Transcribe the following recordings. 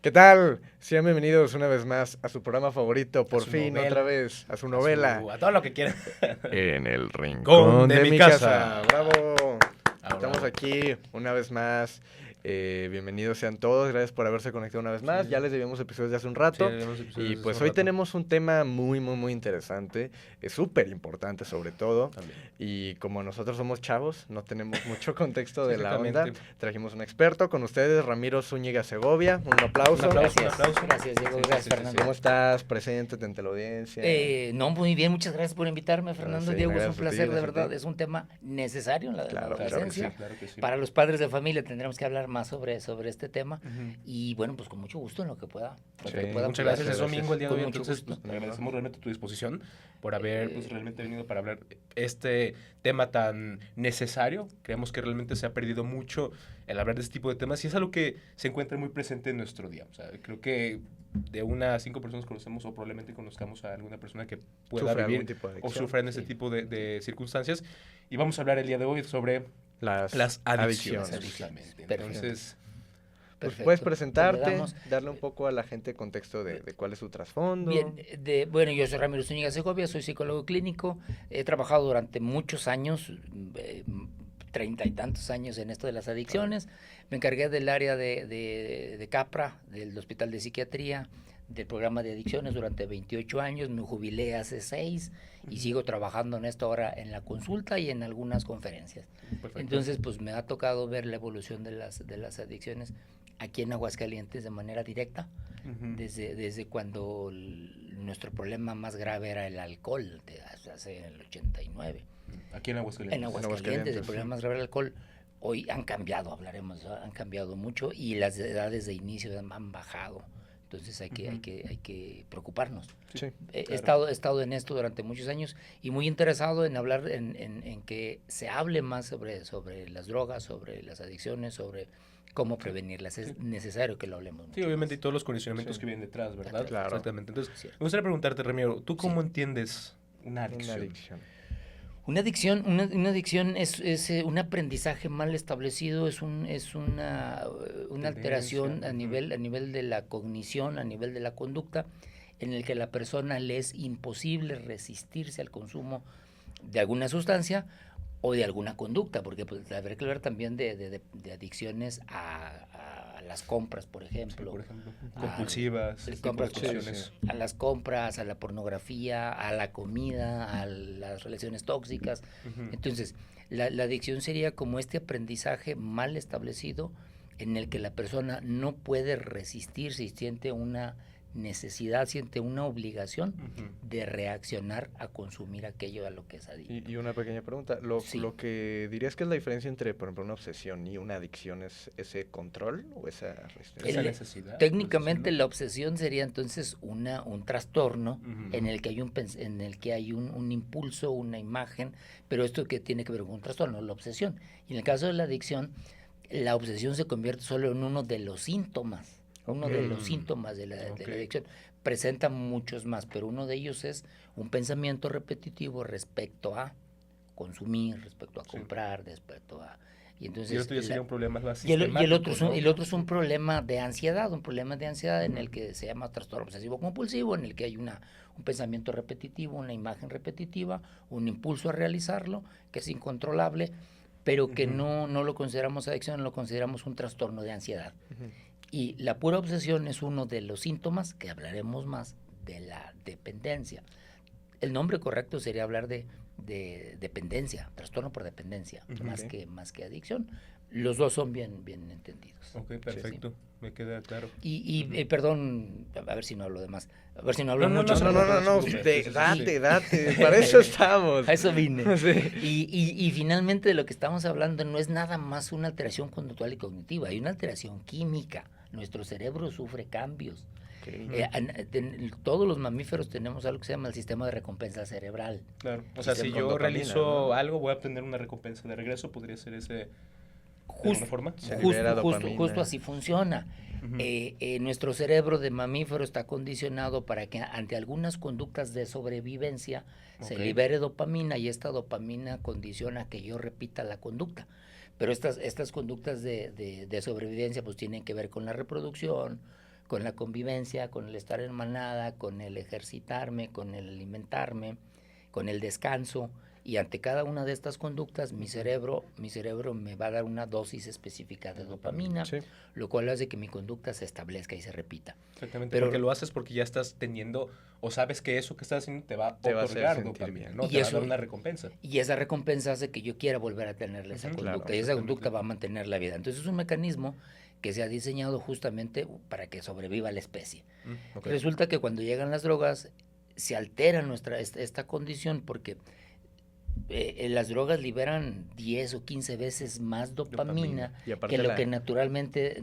¿Qué tal? Sean bienvenidos una vez más a su programa favorito, por su fin, novela. otra vez, a su novela. A todo lo que quieran. En el rincón Con de mi mi casa. casa. ¡Bravo! Ah, Estamos bravo. aquí una vez más. Bienvenidos sean todos, gracias por haberse conectado una vez más. Sí. Ya les debíamos episodios de hace un Sí, rato. debemos episodios Y de pues hace un hoy rato. tenemos un tema muy interesante, es súper importante sobre todo. También. Y como nosotros somos chavos, no tenemos mucho contexto Sí, de la onda. exactamente. Trajimos un experto con ustedes, Ramiro Zúñiga Segovia. Un aplauso. Un aplauso. Gracias, Diego. Gracias, Fernando. ¿Cómo estás? Preséntate ante la audiencia. No, muy bien, muchas gracias por invitarme, Fernando. Sí, Diego, es un gracias a ti, placer, de gracias a ti. verdad. Es un tema necesario en la Claro, adolescencia. Claro que sí. Para los padres de familia tendremos que hablar más sobre este tema. Ujú. Y bueno, pues con mucho gusto en lo que pueda. Sí, Muchas gracias, es gracias. domingo el día de Con hoy, mucho entonces gusto. pues, agradecemos realmente tu disposición por haber pues, Eh, realmente venido para hablar este tema tan necesario. Creemos que realmente se ha perdido mucho el hablar de este tipo de temas y es algo que se encuentra muy presente en nuestro día. O sea, creo que de 1 a 5 personas conocemos o probablemente conozcamos a alguna persona que pueda Sufre algún vivir tipo de o adicción. sufra en ese Sí. tipo de circunstancias. Y vamos a hablar el día de hoy sobre Las adicciones. adicciones. Justamente. Perfecto. Entonces, Pues Perfecto. puedes Pues le presentarte, damos- darle un poco a la gente contexto de cuál es su trasfondo. Bien, bueno, yo soy Ramiro Zúñiga Segovia, soy psicólogo clínico, he trabajado durante muchos años, 30 y tantos años en esto de las adicciones, me encargué del área de CAPRA, del Hospital de Psiquiatría, del programa de adicciones durante 28 años, me jubilé hace 6 y sigo trabajando en esto ahora en la consulta y en algunas conferencias. perfecto. Entonces, pues me ha tocado ver la evolución de las adicciones aquí en Aguascalientes de manera directa, Ujú. desde cuando nuestro problema más grave era el alcohol, hace el 89. Aquí en Aguascalientes. En Aguascalientes, Aguascalientes, el problema sí. más grave era el alcohol. Hoy han cambiado, hablaremos, ¿no? Han cambiado mucho y las edades de inicio han bajado. Entonces hay Ujú. que preocuparnos. Sí. He estado en esto durante muchos años y muy interesado en hablar, en que se hable más sobre las drogas, sobre las adicciones, sobre cómo prevenirlas. Es necesario que lo hablemos Sí, mucho obviamente y más. todos los condicionamientos Sí. que vienen detrás, ¿verdad? Claro. Exactamente. Entonces, Sí. me gustaría preguntarte, Ramiro, ¿tú cómo Sí. entiendes una adicción? Una adicción. Una adicción es un aprendizaje mal establecido, es una Tendencia, alteración a ujú. nivel de la cognición, a nivel de la conducta, en el que la persona le es imposible resistirse al consumo de alguna sustancia o de alguna conducta, porque pues, habrá que hablar también de adicciones a las compras, por Sí, ejemplo. por ejemplo, Ah, compulsivas, ese tipo de compras cuestiones. a las compras, a la pornografía, a la comida, a las relaciones tóxicas. Ujú. Entonces, la adicción sería como este aprendizaje mal establecido en el que la persona no puede resistirse y siente una necesidad, siente una obligación Ujú. de reaccionar a consumir aquello a lo que es adicto. Y una pequeña pregunta, Sí. lo que dirías que es la diferencia entre, por ejemplo, una obsesión y una adicción es ese control o esa restricción. Esa El- necesidad. Técnicamente por decirlo. la obsesión sería entonces un trastorno Ujú. en el que hay un impulso, una imagen, pero esto que tiene que ver con un trastorno, la obsesión. Y en el caso de la adicción, la obsesión se convierte solo en uno de los síntomas, uno de los Ok. síntomas de la Ok. adicción. Presenta muchos más, pero uno de ellos es un pensamiento repetitivo respecto a consumir, respecto a Sí. comprar, respecto a... Y entonces Y esto ya sería un problema más y el otro sistemático, ¿no? el otro es un problema de ansiedad, en el que se llama trastorno obsesivo compulsivo, en el que hay un pensamiento repetitivo, una imagen repetitiva, un impulso a realizarlo, que es incontrolable, pero que Ujú. no lo consideramos adicción, lo consideramos un trastorno de ansiedad. Ujú. Y la pura obsesión es uno de los síntomas, que hablaremos más, de la dependencia. El nombre correcto sería hablar de dependencia, trastorno por dependencia, Ujú. más que adicción. Los dos son bien entendidos. Ok, perfecto. Me queda claro. Perdón, a ver si no hablo de más. A ver si no hablo No, no, mucho. No, Sí, date, para eso estamos. A eso vine. Sí. Y finalmente de lo que estamos hablando no es nada más una alteración conductual y cognitiva, hay una alteración química. Nuestro cerebro sufre cambios. Todos los mamíferos tenemos algo que se llama el sistema de recompensa cerebral. Claro. O sea, si Sistema yo con dopamina, realizo ¿no? algo, voy a obtener una recompensa de regreso. ¿Podría ser ese de alguna Justo, forma? Se libera dopamina. justo así funciona. Ujú. Nuestro cerebro de mamífero está condicionado para que ante algunas conductas de sobrevivencia se Ok. libere dopamina y esta dopamina condiciona que yo repita la conducta. Pero estas conductas de sobrevivencia pues tienen que ver con la reproducción, con la convivencia, con el estar en manada, con el ejercitarme, con el alimentarme, con el descanso. Y ante cada una de estas conductas, mi cerebro me va a dar una dosis específica de dopamina, Sí. lo cual hace que mi conducta se establezca y se repita. Exactamente, Pero- porque lo haces porque ya estás teniendo, o sabes que eso que estás haciendo te va a Te va a hacer otorgar sentir dopamina, bien. ¿no? Y Te va a eso- dar una recompensa. Y esa recompensa hace que yo quiera volver a tenerle esa Ujú, conducta. claro, Y esa exactamente. conducta va a mantener la vida. Entonces es un mecanismo que se ha diseñado justamente para que sobreviva la especie. Ok. Resulta que cuando llegan las drogas se altera esta condición porque las drogas liberan 10 o 15 veces más dopamina, Y aparte que lo que naturalmente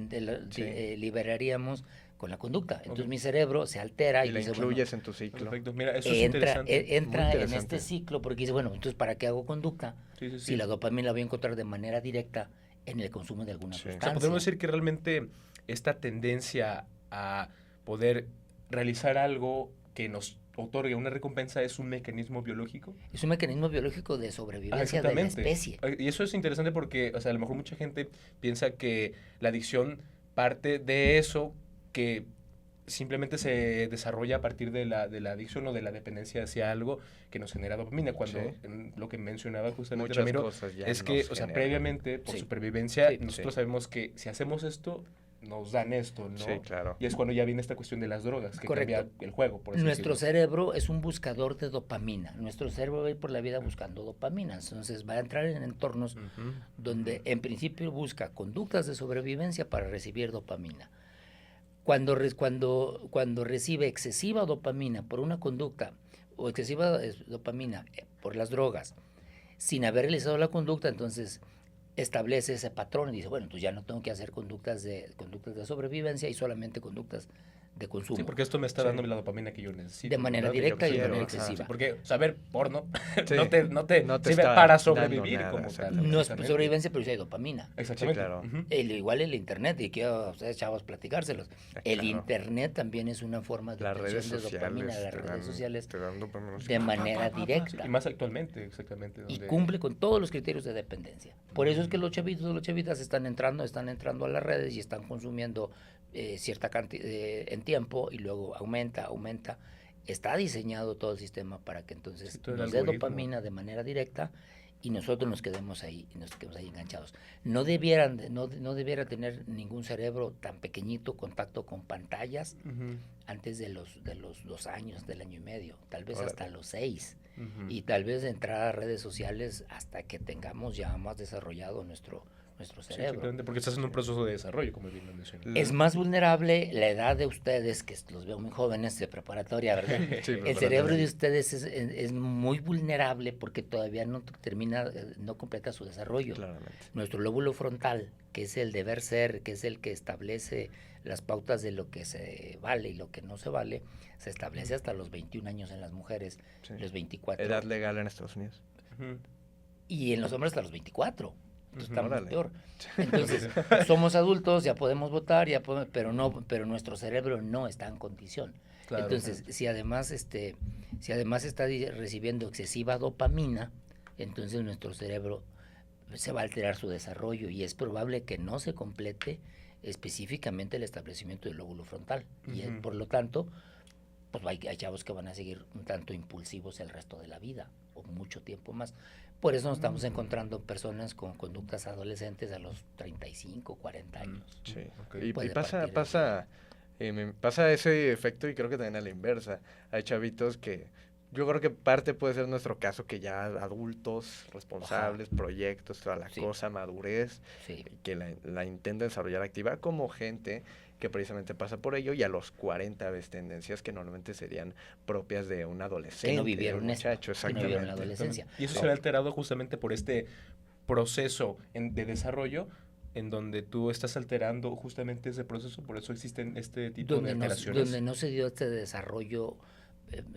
Sí. liberaríamos con la conducta. Entonces Ok. mi cerebro se altera y y la dice, incluyes en tu ciclo. Perfecto. Mira, eso es entra, interesante. entra Muy en interesante. este ciclo porque dice, bueno, entonces ¿para qué hago conducta? Sí, sí, sí. Si la dopamina la voy a encontrar de manera directa en el consumo de alguna Sí. O sea, O sea, sustancia. podemos decir que realmente esta tendencia a poder realizar algo que nos otorgue una recompensa es un mecanismo biológico. Es un mecanismo biológico de sobrevivencia de la especie. Y eso es interesante porque, o sea, a lo mejor mucha gente piensa que la adicción parte de eso, que simplemente se desarrolla a partir de la adicción o de la dependencia hacia algo que nos genera dopamina, cuando Sí. en lo que mencionaba justamente Muchas Ramiro, cosas ya es que, nos o sea, generan. previamente, por Sí. supervivencia, Sí. nosotros Sí. sabemos que si hacemos esto, nos dan esto, ¿no? Sí, claro. Y es cuando ya viene esta cuestión de las drogas, que Correcto. cambia el juego, por así Nuestro decirlo. cerebro es un buscador de dopamina. Nuestro cerebro va a ir por la vida buscando dopamina. Entonces va a entrar en entornos Ujú. donde en principio busca conductas de sobrevivencia para recibir dopamina. Cuando recibe excesiva dopamina por una conducta o excesiva dopamina por las drogas, sin haber realizado la conducta, entonces establece ese patrón y dice, bueno, pues ya no tengo que hacer conductas de sobrevivencia y solamente conductas de consumo. Sí, porque esto me está Sí. dando la dopamina que yo necesito. De manera ¿verdad? directa y de quiero, manera ajá. excesiva. Porque saber porno Sí. no te No te sirve está para dando sobrevivir nada, como tal. exactamente. No es Exactamente. sobrevivencia, pero sí hay dopamina. Exactamente. Sí, claro. Ujú. Igual el internet, y quiero a ustedes chavos platicárselos. El Claro. internet también es una forma de Las redes obtención de dopamina sociales. de las redes sociales te dan dopamina. de manera Sí, directa. y más actualmente, exactamente. Y donde- cumple con todos los criterios de dependencia. Por eso es que los chavitos o las chavitas están entrando a las redes y están consumiendo cierta cantidad en tiempo y luego aumenta. Está diseñado todo el sistema para que entonces Sí, todo el nos dé algoritmo. dopamina de manera directa y nosotros nos quedemos ahí enganchados. No debiera tener ningún cerebro tan pequeñito contacto con pantallas Ujú, antes de los 2 años, del año y medio, tal vez Órale. hasta los 6. ujú. Y tal vez entrar a redes sociales hasta que tengamos ya más desarrollado nuestro Sí, cerebro. exactamente, porque estás en un proceso de desarrollo, como bien lo mencioné. Es más vulnerable la edad de ustedes, que los veo muy jóvenes de preparatoria, ¿verdad? Sí, El cerebro de ustedes es muy vulnerable porque todavía no completa su desarrollo. Claramente. Nuestro lóbulo frontal, que es el deber ser, que es el que establece las pautas de lo que se vale y lo que no se vale, se establece hasta los 21 años en las mujeres, Sí. los 24. Edad legal en Estados Unidos. Ujú. Y en los hombres hasta los 24. Entonces Ujú. estamos Órale. peor. Entonces, somos adultos, ya podemos votar, pero nuestro cerebro no está en condición. Claro. Entonces, si además está recibiendo excesiva dopamina, entonces nuestro cerebro se va a alterar su desarrollo y es probable que no se complete específicamente el establecimiento del lóbulo frontal. Y Ujú. por lo tanto, pues hay chavos que van a seguir un tanto impulsivos el resto de la vida o mucho tiempo más. Por eso nos estamos encontrando personas con conductas adolescentes a los 35, 40 años. Sí. Ok. Y Puede pasa, partir de pasa ese efecto y creo que también a la inversa. Hay chavitos que yo creo que parte puede ser nuestro caso, que ya adultos, responsables, proyectos, toda la Sí. cosa, madurez, Sí. y que la intentan desarrollar activa, como gente que precisamente pasa por ello y a los 40 ves tendencias que normalmente serían propias de un adolescente, vivieron de un esto, muchacho, que no vivieron la exactamente. adolescencia. Y eso se ve alterado justamente por este proceso de desarrollo en donde tú estás alterando justamente ese proceso, por eso existen este tipo de alteraciones. Donde no se dio este desarrollo,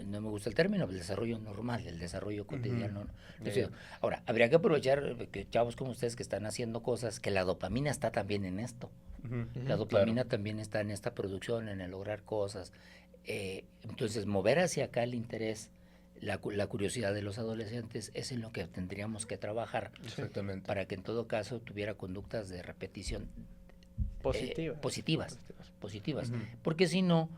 no me gusta el término, el desarrollo normal, el desarrollo cotidiano. No se dio. Ahora, habría que aprovechar que chavos como ustedes que están haciendo cosas, que la dopamina está también en esto. Ujú. La dopamina Claro. también está en esta producción, en el lograr cosas. Entonces, mover hacia acá el interés, la curiosidad de los adolescentes es en lo que tendríamos que trabajar Exactamente. para que en todo caso tuviera conductas de repetición Positivas. positivas. Ujú. Porque si no,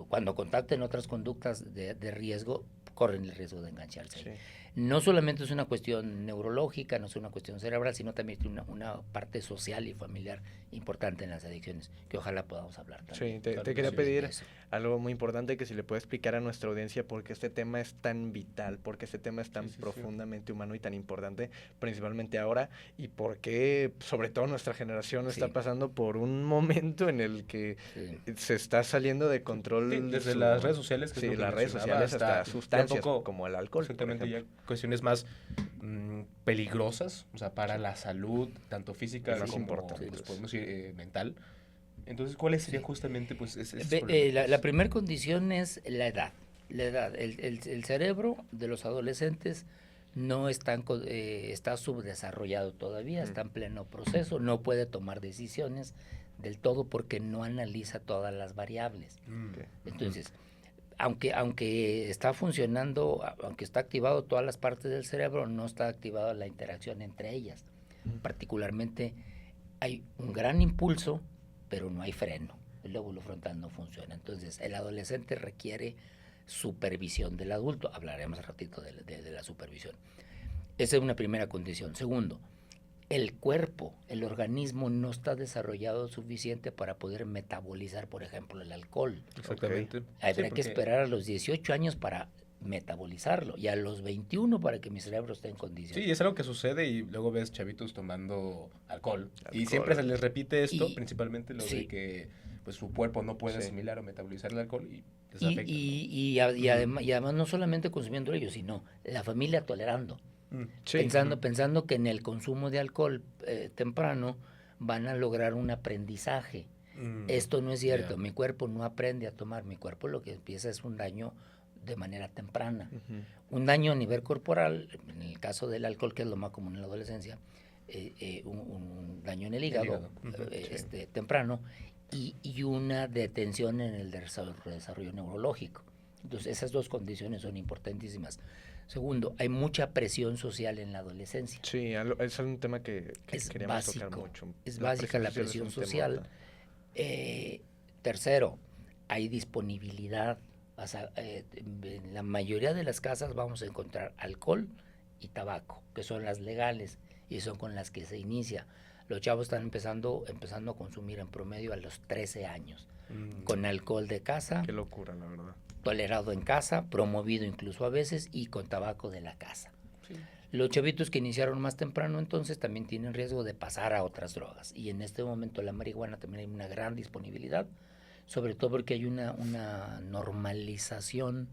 cuando contacten otras conductas de riesgo, corren el riesgo de engancharse ahí. Sí. No solamente es una cuestión neurológica, no es una cuestión cerebral, sino también tiene una parte social y familiar importante en las adicciones, que ojalá podamos hablar también. Sí, te Claro que quería sí. pedir Eso. algo muy importante, que si le puedes explicar a nuestra audiencia por qué este tema es tan vital, por qué este tema es tan Sí, sí, sí. profundamente humano y tan importante, principalmente ahora, y por qué, sobre todo, nuestra generación está Sí. pasando por un momento en el que Sí. se está saliendo de control. Sí, desde las redes sociales, que es sí, lo que las redes mencionaba, sociales hasta ya sustancias poco, como el alcohol, por exactamente, ya ejemplo. cuestiones más peligrosas, o sea, para la salud, tanto física Y más como, importantes. pues, podemos decir, mental. Entonces, ¿cuáles serían Sí. justamente, pues, esas La problemáticas? primera condición es la edad. La edad. El cerebro de los adolescentes no está subdesarrollado todavía, está en pleno proceso, no puede tomar decisiones del todo porque no analiza todas las variables. Ok. Entonces, aunque está funcionando, aunque está activado todas las partes del cerebro, no está activada la interacción entre ellas. Particularmente hay un gran impulso, pero no hay freno. El lóbulo frontal no funciona. Entonces, el adolescente requiere supervisión del adulto. Hablaremos un ratito de la supervisión. Esa es una primera condición. Segundo, el cuerpo, el organismo no está desarrollado suficiente para poder metabolizar, por ejemplo, el alcohol. Exactamente. Habría Sí, que porque- esperar a los 18 años para metabolizarlo y a los 21 para que mi cerebro esté en condiciones. Sí, es algo que sucede y luego ves chavitos tomando alcohol. Y Alcohol. siempre se les repite esto, Y- principalmente lo sí. de que pues su cuerpo no puede Sí. asimilar o metabolizar el alcohol y les Y, afecta. y además no solamente consumiendo ellos, sino la familia tolerando. ¿No? Sí. Pensando que en el consumo de alcohol temprano van a lograr un aprendizaje. Esto no es cierto, Ya. mi cuerpo no aprende a tomar, mi cuerpo lo que empieza es un daño de manera temprana. Ujú. Un daño a nivel corporal, en el caso del alcohol, que es lo más común en la adolescencia, un daño en el hígado, Ujú, sí. temprano y una detención en el desarrollo neurológico. Entonces, esas dos condiciones son importantísimas. Segundo, hay mucha presión social en la adolescencia. Sí, es un tema que Es queríamos tocar básico, mucho. es básica la es presión un social. temota. Tercero, hay disponibilidad. O sea, en la mayoría de las casas vamos a encontrar alcohol y tabaco, que son las legales y son con las que se inicia. Los chavos están empezando a consumir en promedio a los 13 años, con alcohol de casa, Qué locura, la verdad. tolerado en casa, promovido incluso a veces, y con tabaco de la casa. Sí. Los chavitos que iniciaron más temprano entonces también tienen riesgo de pasar a otras drogas. Y en este momento la marihuana también hay una gran disponibilidad, sobre todo porque hay una normalización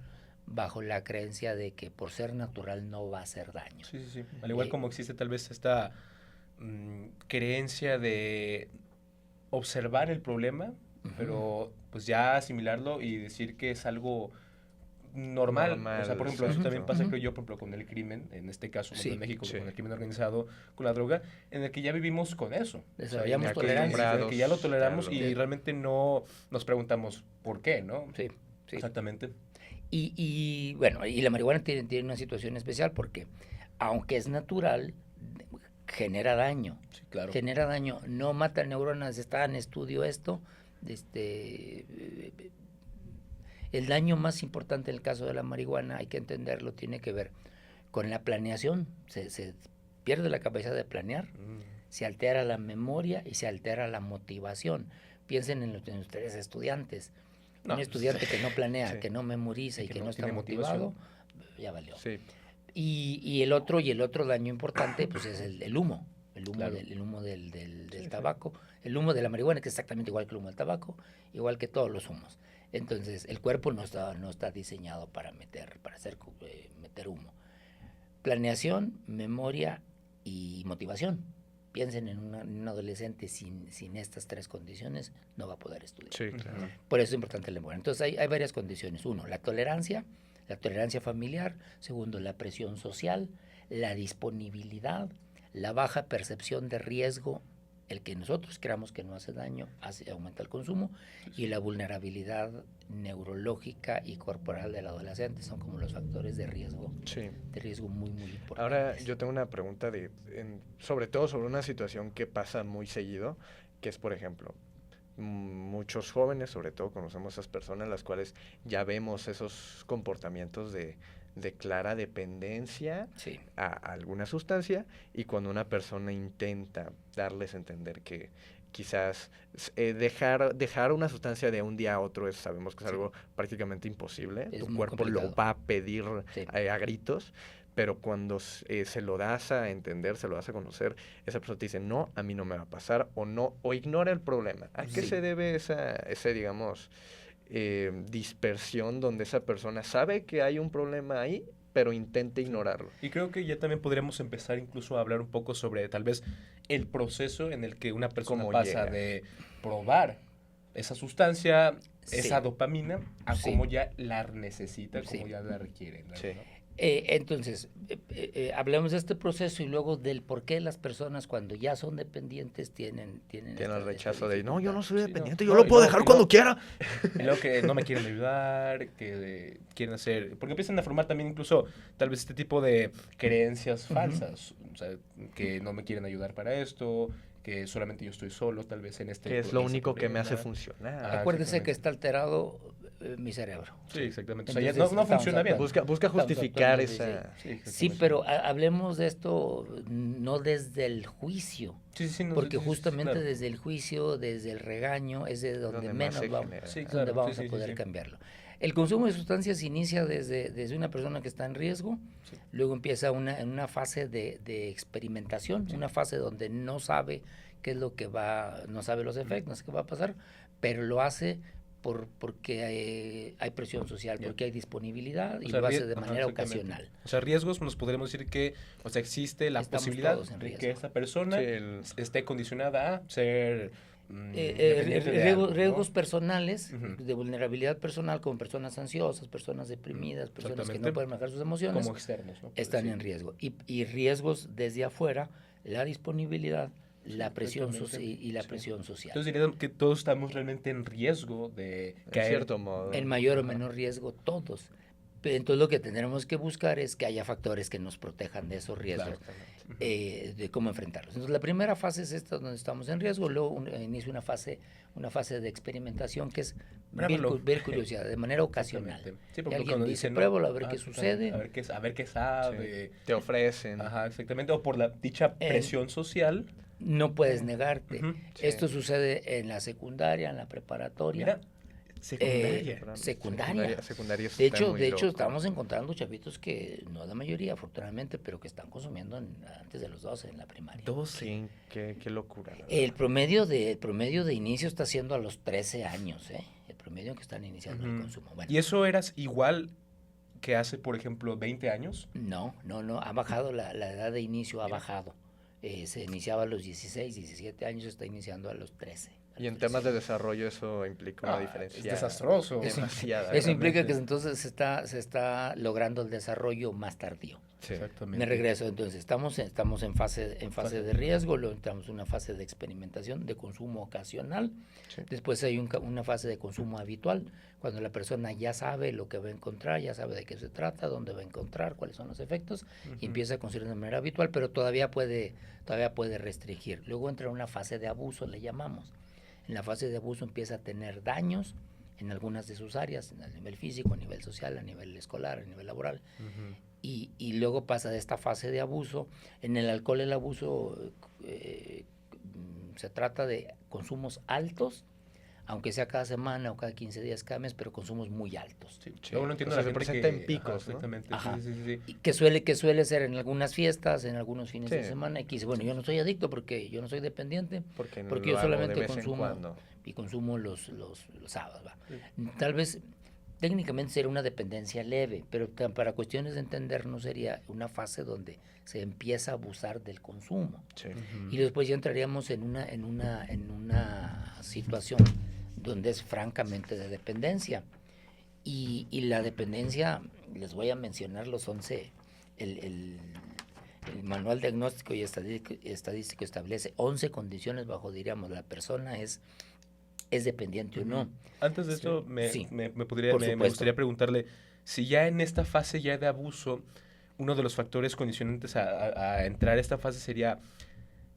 bajo la creencia de que por ser natural no va a hacer daño. Sí, sí, sí. Al igual como existe tal vez esta creencia de observar el problema, pero pues ya asimilarlo y decir que es algo normal. Normal, O sea, por ejemplo, eso exacto. también pasa, Ujú. creo yo, por ejemplo, con el crimen, en este caso, Sí. en México, Sí. con el crimen organizado, con la droga, en el que ya vivimos con eso. Desarrollamos en el que- tolerancia. en el que ya lo toleramos Ya lo- y realmente no nos preguntamos por qué, ¿no? Sí, sí. Exactamente. Y bueno, y la marihuana tiene una situación especial porque, aunque es natural, genera daño. Sí, claro. Genera daño. No mata neuronas, está en estudio esto. El daño más importante en el caso de la marihuana, hay que entenderlo, tiene que ver con la planeación. Se pierde la capacidad de planear, se altera la memoria y se altera la motivación. Piensen en ustedes estudiantes. No, Un estudiante que no planea, sí. que no memoriza Y y que que no no está tiene motivado, motivación. ya valió. Sí. Y el otro daño importante pues es el humo. Claro. El humo del Sí, sí. tabaco, el humo de la marihuana, que es exactamente igual que el humo del tabaco, igual que todos los humos. Entonces, el cuerpo no está diseñado para meter humo. Planeación, memoria y motivación. Piensen en un adolescente sin estas tres condiciones, no va a poder estudiar. Sí, claro. Por eso es importante la memoria. Entonces, hay varias condiciones. Uno, la tolerancia familiar. Segundo, la presión social, la disponibilidad, la baja percepción de riesgo el que nosotros creamos que no hace daño, aumenta el consumo, y la vulnerabilidad neurológica y corporal del adolescente son como los factores de riesgo muy, muy importantes. Ahora yo tengo una pregunta sobre todo sobre una situación que pasa muy seguido, que es, por ejemplo, muchos jóvenes, sobre todo conocemos a esas personas, las cuales ya vemos esos comportamientos de clara dependencia a alguna sustancia, y cuando una persona intenta darles a entender que quizás dejar una sustancia de un día a otro sabemos que es algo prácticamente imposible, tu cuerpo complicado. Lo va a pedir a gritos, pero cuando se lo das a entender, se lo das a conocer, esa persona te dice, no, a mí no me va a pasar, o ignora el problema. ¿A qué se debe ese digamos, dispersión donde esa persona sabe que hay un problema ahí, pero intenta ignorarlo? Y creo que ya también podríamos empezar incluso a hablar un poco sobre tal vez el proceso en el que una persona pasa de probar esa sustancia, esa dopamina, a cómo ya la necesita, cómo ya la requiere, ¿no? Entonces, hablemos de este proceso y luego del por qué las personas cuando ya son dependientes tienen el rechazo de, no, yo no soy dependiente, yo lo puedo dejar cuando quiera. Y luego que no me quieren ayudar, que quieren hacer, porque empiezan a formar también incluso tal vez este tipo de creencias falsas, o sea, que no me quieren ayudar para esto, que solamente yo estoy solo, tal vez en este... Que es lo único que me hace funcionar. Acuérdese que está alterado mi cerebro. Sí, exactamente. Entonces, o sea, ya no funciona bien. Busca justificar esa... Sí, pero hablemos de esto no desde el juicio. Porque justamente desde el juicio, desde el regaño, es de donde menos vamos a poder cambiarlo. El consumo de sustancias inicia desde una persona que está en riesgo, luego empieza en una fase de experimentación, una fase donde no sabe qué es lo que no sabe los efectos, no sé qué va a pasar, pero lo hace porque hay presión social, porque hay disponibilidad, y lo hace de manera ocasional. O sea, riesgos, nos podríamos decir que, o sea, existe la posibilidad de que esa persona esté condicionada a ser... riesgos personales, de vulnerabilidad personal, como personas ansiosas, personas deprimidas, personas que no pueden manejar sus emociones, como externos, ¿no? Están en riesgo. Y riesgos desde afuera, la disponibilidad, la presión y la presión social. Entonces diríamos que todos estamos realmente en riesgo de caer. En cierto modo. En mayor o menor riesgo, todos. Entonces lo que tendremos que buscar es que haya factores que nos protejan de esos riesgos, de cómo enfrentarlos. Entonces la primera fase es esta donde estamos en riesgo, luego inicia una fase de experimentación que es ver curiosidad, de manera ocasional. Sí, porque alguien dice, pruébalo a ver qué sucede. A ver qué sabe. Te ofrecen. Ajá, exactamente. O por la dicha presión social. No puedes negarte. Esto sucede en la secundaria, en la preparatoria. Mira, secundaria. De hecho, estamos encontrando chavitos que, no la mayoría, afortunadamente, pero que están consumiendo antes de los 12 en la primaria. 12, qué locura. El promedio de inicio está siendo a los 13 años, el promedio en que están iniciando el consumo. Bueno, ¿y eso eras igual que hace, por ejemplo, 20 años? No, ha bajado, la edad de inicio ha bajado. Se iniciaba a los 16, 17 años, se está iniciando a los 13. Y en temas de desarrollo eso implica una diferencia. Es desastroso. Eso implica que entonces se está logrando el desarrollo más tardío. Sí. Exactamente. Me regreso, entonces estamos en fase de riesgo, luego entramos en una fase de experimentación, de consumo ocasional. Sí. Después hay una fase de consumo habitual, cuando la persona ya sabe lo que va a encontrar, ya sabe de qué se trata, dónde va a encontrar, cuáles son los efectos, y empieza a consumir de manera habitual, pero todavía puede restringir. Luego entra una fase de abuso, le llamamos. En la fase de abuso empieza a tener daños en algunas de sus áreas, a nivel físico, a nivel social, a nivel escolar, a nivel laboral. Y luego pasa de esta fase de abuso. En el alcohol el abuso se trata de consumos altos, aunque sea cada semana o cada 15 días, cada mes, pero consumos muy altos. Luego no entiendo, se presenta en picos, ¿no? Exactamente. Sí. Y que suele ser en algunas fiestas, en algunos fines de semana, y que dice, bueno, yo no soy adicto porque yo no soy dependiente, porque yo solamente consumo los sábados. Tal vez técnicamente sería una dependencia leve, pero para cuestiones de entendernos sería una fase donde se empieza a abusar del consumo. Y después ya entraríamos en una situación donde es francamente de dependencia. Y la dependencia, les voy a mencionar los 11, El manual diagnóstico y estadístico establece 11 condiciones bajo, diríamos, la persona es dependiente o no. Antes de Sí. esto, Sí, me por gustaría supuesto. preguntarle si ya en esta fase ya de abuso, uno de los factores condicionantes a entrar a esta fase sería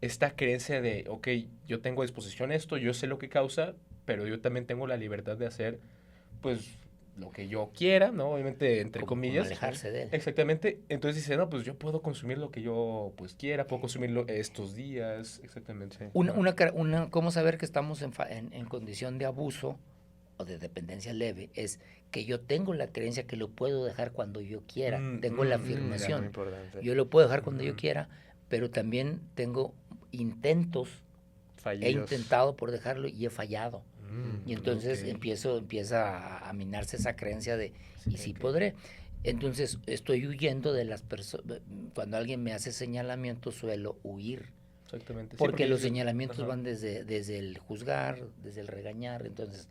esta creencia de, ok, yo tengo a disposición esto, yo sé lo que causa, pero yo también tengo la libertad de hacer, pues, lo que yo quiera, ¿no? Obviamente, entre Como comillas. alejarse de él. Exactamente. Entonces dice, no, pues yo puedo consumir lo que yo, pues, quiera, puedo consumirlo estos días, exactamente. Sí. ¿Cómo saber que estamos en condición de abuso o de dependencia leve? Es que yo tengo la creencia que lo puedo dejar cuando yo quiera. Tengo la Muy afirmación. importante. Yo lo puedo dejar cuando yo Ujú. quiera, pero también tengo intentos. He Fallidos. intentado por dejarlo y he fallado. Mm, Y entonces ok. empieza a minarse esa creencia de, ¿y si ok. podré? Entonces estoy huyendo de las personas. Cuando alguien me hace señalamientos, suelo huir. Exactamente. Sí, Porque los dice- señalamientos ajá. van desde el juzgar, desde el regañar. Entonces,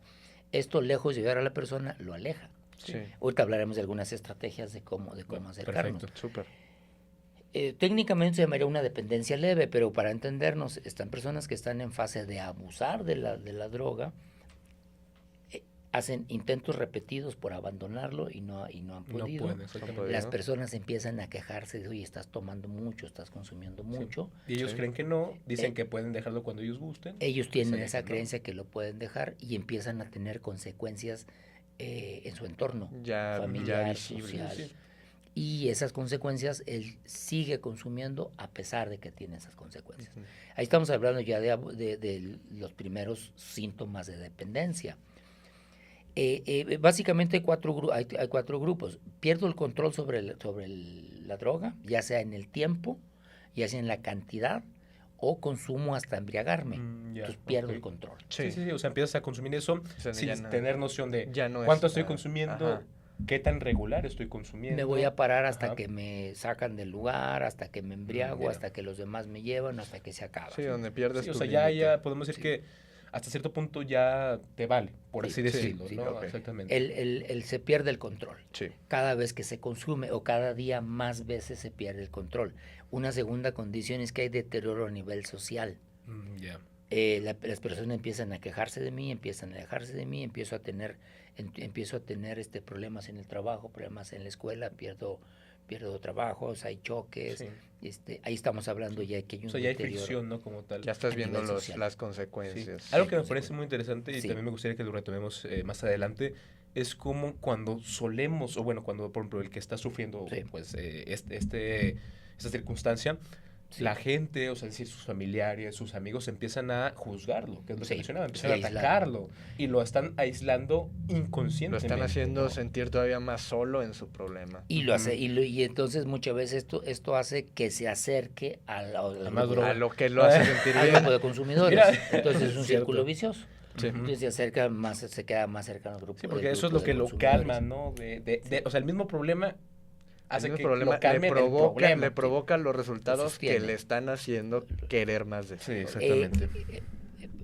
esto lejos de llegar a la persona, lo aleja. Sí. Ahorita hablaremos de algunas estrategias de cómo Bueno, acercarnos. perfecto. Súper. Técnicamente se llamaría una dependencia leve, pero para entendernos, están personas que están en fase de abusar de la droga, hacen intentos repetidos por abandonarlo y no han No podido. pueden, exactamente. podido. Las personas empiezan a quejarse de, oye, estás tomando mucho, estás consumiendo Sí. mucho. Y ellos Sí. creen que no, dicen Eh, que pueden dejarlo cuando ellos gusten. Ellos tienen Dicen esa que no. creencia que lo pueden dejar y empiezan a tener consecuencias en su entorno Ya familiar, visibles. social. Sí. Y esas consecuencias él sigue consumiendo a pesar de que tiene esas consecuencias. Ujú. Ahí estamos hablando ya de los primeros síntomas de dependencia. Básicamente hay cuatro grupos. Pierdo el control sobre la droga, ya sea en el tiempo, ya sea en la cantidad, o consumo hasta embriagarme. Ya, Entonces pierdo ok. el control. Sí, sí, sí. O sea, empiezas a consumir eso sea, sin ya no- tener noción de ya no cuánto está- estoy consumiendo, ajá. qué tan regular estoy consumiendo. Me voy a parar hasta Ajá. que me sacan del lugar, hasta que me embriago, ya. hasta que los demás me llevan, hasta que se acaba. Sí, donde pierdes Sí, o tu sea, ya límite. podemos decir Sí. que hasta cierto punto ya te vale, por Sí, así sí, decirlo, sí, ¿no? ok. Exactamente. Se pierde el control. Sí. Cada vez que se consume o cada día más veces se pierde el control. Una segunda condición es que hay deterioro a nivel social. Ya. Las personas empiezan a quejarse de mí, empiezan a alejarse de mí, empiezo a tener problemas en el trabajo, problemas en la escuela, pierdo trabajos, hay choques. Sí. Ahí estamos hablando ya que hay O un sea, ya hay deterioro. fricción, ¿no? Como tal. Ya estás A viendo nivel social. las Sí. consecuencias. Algo que me consecuencias. parece muy interesante y Sí. también me gustaría que lo retomemos más adelante es como cuando solemos, o bueno, cuando por ejemplo el que está sufriendo Sí. pues esta circunstancia, Sí. la gente, o sea, es decir, sus familiares, sus amigos empiezan a juzgarlo, que es lo Sí, que mencionaba, sí, empiezan a aislarlo. atacarlo y lo están aislando Lo inconscientemente. están haciendo ¿no? sentir todavía más solo en su problema. Y lo hace, Ujú. y entonces muchas veces esto hace que se acerque al más droga. A lo que lo hace sentir al bien. grupo de consumidores. Mira, Entonces es un cierto. círculo vicioso. Sí. Ujú. Entonces se queda más cercano al grupo. Sí, porque del eso es grupo lo de que lo consumidores. calma, ¿no? O sea, el mismo problema hace El que problema lo calme le del problema. le provoca los resultados que sostiene. le están haciendo querer más de Sí, sí. exactamente.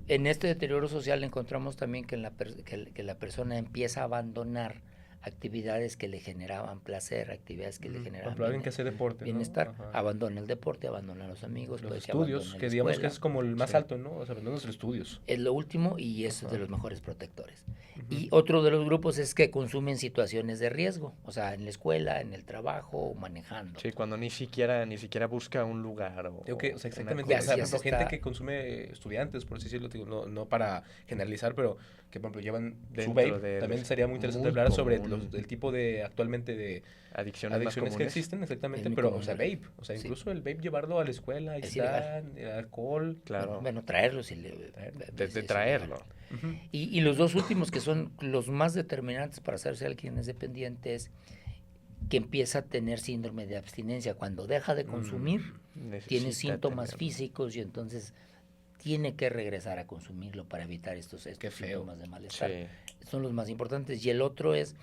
En este deterioro social encontramos también que la persona empieza a abandonar actividades que le generaban placer, actividades que le Por generaban ejemplo, alguien que hace deporte, ¿no? bienestar. Ajá. Abandona el deporte, abandona a los amigos, Los puede que estudios, abandone que la digamos que escuela. es como el más Sí. alto, ¿no? O sea, los estudios. Es lo último y es Ajá. de los mejores protectores. Ujú. Y otro de los grupos es que consumen situaciones de riesgo, o sea, en la escuela, en el trabajo o manejando. Sí, cuando ni siquiera busca un lugar o Digo que, o sea, una exactamente. Ya- O sea, ya por se ejemplo, gente está- que consume estudiantes, por así decirlo, digo, no para generalizar, pero que, por ejemplo, llevan su Dentro vape. de También los- sería muy interesante muy hablar sobre común. el tipo de, actualmente, de adicciones más adicciones que comunes. existen, exactamente, Es muy pero, común, o sea, ¿verdad? vape. O sea, Sí. incluso el vape llevarlo a la escuela, ahí Es está, alcohol. Claro, Bueno, traerlos y desde traerlo. Ujú. Y los dos últimos que son los más determinantes para saber si alguien es dependiente es que empieza a tener síndrome de abstinencia. Cuando deja de consumir, tiene Necesita síntomas tenerlo. físicos y entonces tiene que regresar a consumirlo para evitar estos Qué feo. síntomas de malestar. Sí. Son los más importantes. Y el otro es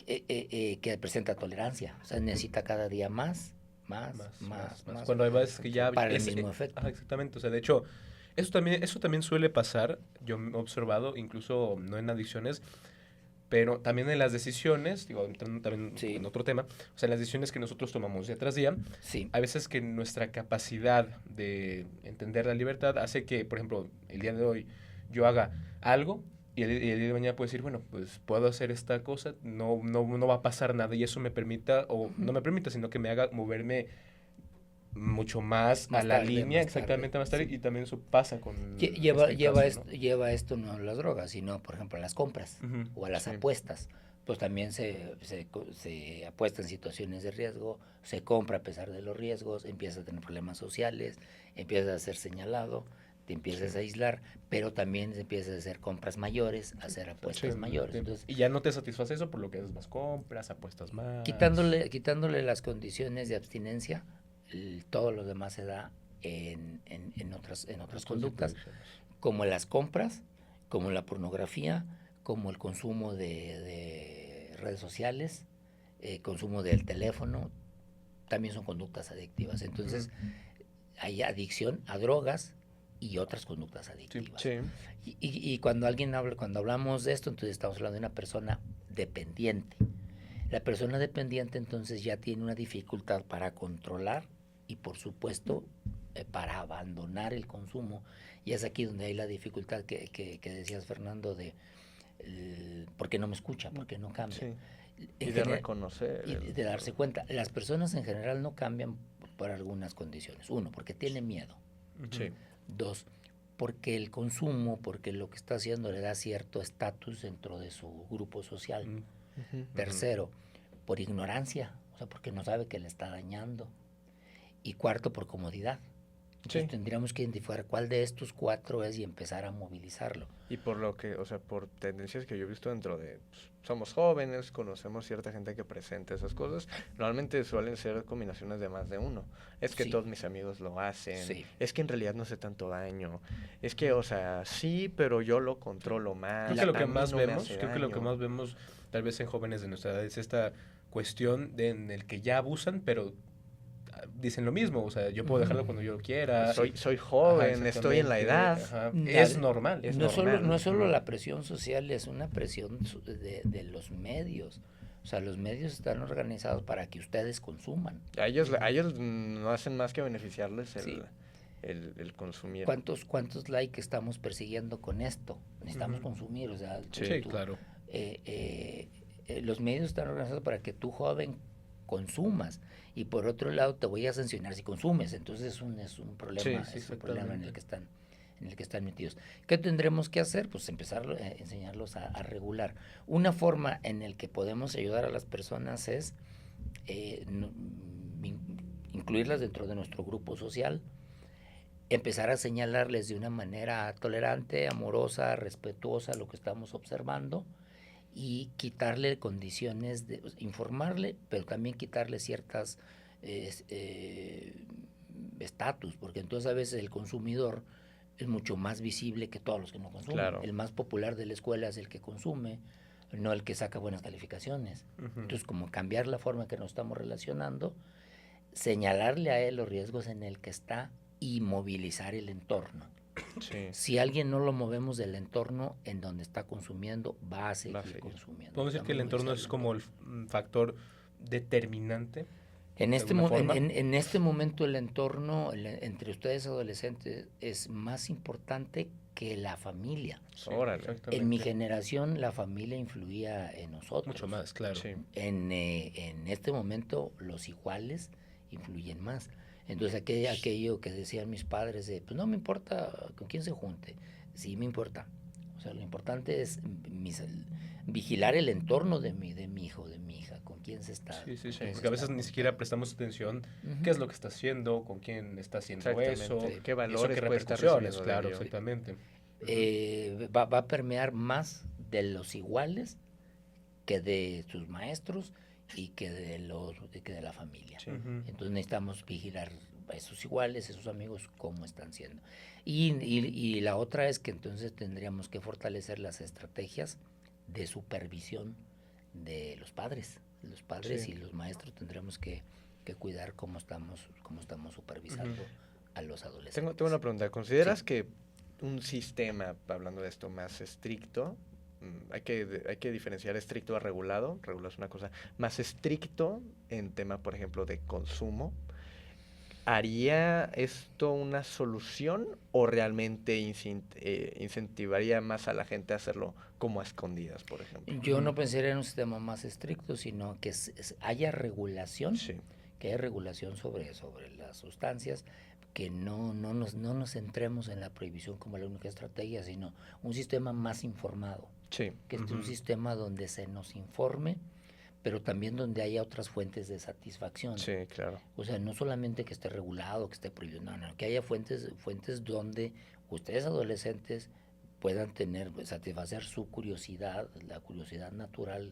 que presenta tolerancia. O sea, necesita cada día más. Cuando hay veces que ya Para el mismo efecto. Ajá, exactamente. O sea, de hecho, eso también suele pasar. Yo he observado, incluso no en adicciones, pero también en las decisiones, digo, entrando también Sí. en otro tema, o sea, en las decisiones que nosotros tomamos día tras día, Sí. hay veces que nuestra capacidad de entender la libertad hace que, por ejemplo, el día de hoy yo haga algo y el día de mañana puedo decir, bueno, pues puedo hacer esta cosa, no va a pasar nada y eso me permita, o no me permita, sino que me haga moverme mucho más Más a la tarde, línea, más exactamente tarde, más tarde, sí. y también eso pasa con Lleva, este lleva, caso, esto, lleva esto no a las drogas, sino, por ejemplo, a las compras ¿no? o a las Sí. apuestas. Pues también se apuesta en situaciones de riesgo, se compra a pesar de los riesgos, empiezas a tener problemas sociales, empiezas a ser señalado, te empiezas Sí. a aislar, pero también se empiezan a hacer compras mayores, a hacer apuestas Sí, mayores. sí. Entonces, Y ya no te satisface eso, por lo que haces más compras, apuestas más. quitándole las condiciones de abstinencia, todo lo demás se da en otras conductas, como las compras, como la pornografía, como el consumo de redes sociales, consumo del teléfono, también son conductas adictivas. Entonces, hay adicción a drogas y otras conductas adictivas. Sí. Y cuando cuando hablamos de esto, entonces estamos hablando de una persona dependiente. La persona dependiente entonces ya tiene una dificultad para controlar y por supuesto para abandonar el consumo. Y es aquí donde hay la dificultad que decías, Fernando, de por qué no me escucha, por qué no cambia. Sí. En Y de general- reconocer. y de darse cuenta. Las personas en general no cambian por algunas condiciones. Uno, porque tiene miedo. Sí. Dos, porque el consumo, porque lo que está haciendo le da cierto estatus dentro de su grupo social. Ujú. Tercero, por ignorancia, o sea, porque no sabe que le está dañando. Y cuarto, por comodidad. Entonces Sí. tendríamos que identificar cuál de estos cuatro es y empezar a movilizarlo. Y por lo que, o sea, por tendencias que yo he visto dentro de, pues, somos jóvenes, conocemos cierta gente que presenta esas cosas, normalmente suelen ser combinaciones de más de uno. Es que Sí. todos mis amigos lo hacen, Sí. es que en realidad no hace tanto daño, es que, o sea, sí, pero yo lo controlo más. Creo que lo a que mí más no me vemos, hace creo que lo que daño. más vemos tal vez en jóvenes de nuestra edad es esta cuestión en el que ya abusan, pero dicen lo mismo, o sea, yo puedo dejarlo cuando yo quiera. Soy joven, Ajá, estoy en la edad. exactamente, ajá. Nada- Es normal. Es no normal. es solo la presión social, es una presión de los medios. O sea, los medios están organizados para que ustedes consuman. A ellos no hacen más que beneficiarles Sí. el consumir. ¿Cuántos likes estamos persiguiendo con esto? Necesitamos consumir, o sea, Sí, claro. Los medios están organizados para que tú, joven, consumas. Y por otro lado, te voy a sancionar si consumes. Entonces es un problema, Sí, es un problema en el exactamente. que están metidos. ¿Qué tendremos que hacer? Pues empezar a enseñarlos a regular. Una forma en la que podemos ayudar a las personas es incluirlas dentro de nuestro grupo social, empezar a señalarles de una manera tolerante, amorosa, respetuosa lo que estamos observando y quitarle condiciones, informarle, pero también quitarle ciertas estatus, porque entonces a veces el consumidor es mucho más visible que todos los que no consumen. Claro. El más popular de la escuela es el que consume, no el que saca buenas calificaciones. Entonces, como cambiar la forma en que nos estamos relacionando, señalarle a él los riesgos en el que está y movilizar el entorno. Sí. Si alguien no lo movemos del entorno en donde está consumiendo, va a seguir consumiendo. Podemos decir que el entorno es como el factor determinante. En este, alguna forma. en este momento el entorno entre ustedes adolescentes es más importante que la familia. Sí, Órale. exactamente. En mi generación la familia influía en nosotros. Mucho más, claro. Sí. En este momento los iguales influyen más. Entonces aquello que decían mis padres de, pues no me importa con quién se junte, sí me importa. O sea, lo importante es vigilar el entorno de mi hijo, de mi hija, con quién se está. Sí, sí, sí. con quién Porque se a veces está. ni siquiera prestamos atención Ujú. qué es lo que está haciendo, con quién está haciendo Exactamente. eso, ¿Qué y eso valores qué puede estar repercusiones, recibiendo de claro, ello? exactamente. Va a permear más de los iguales que de sus maestros y que de la familia. Sí. Entonces necesitamos vigilar a esos iguales, esos amigos, cómo están siendo. Y la otra es que entonces tendríamos que fortalecer las estrategias de supervisión de los padres. Los padres Sí. y los maestros tendremos que cuidar cómo estamos supervisando a los adolescentes. Tengo una pregunta. ¿Consideras Sí. que un sistema, hablando de esto, más estricto, hay que diferenciar estricto a regulado. Regulado es una cosa más estricto en tema, por ejemplo, de consumo. ¿Haría esto una solución o realmente incentivaría más a la gente a hacerlo como a escondidas, por ejemplo? Yo no pensaría en un sistema más estricto, sino que haya regulación, Sí, que haya regulación sobre las sustancias, que no nos centremos en la prohibición como la única estrategia, sino un sistema más informado, sí, que esté un sistema donde se nos informe, pero también donde haya otras fuentes de satisfacción. sí, claro. O sea, no solamente que esté regulado, que esté prohibido, no, que haya fuentes donde ustedes adolescentes puedan satisfacer su curiosidad, la curiosidad natural,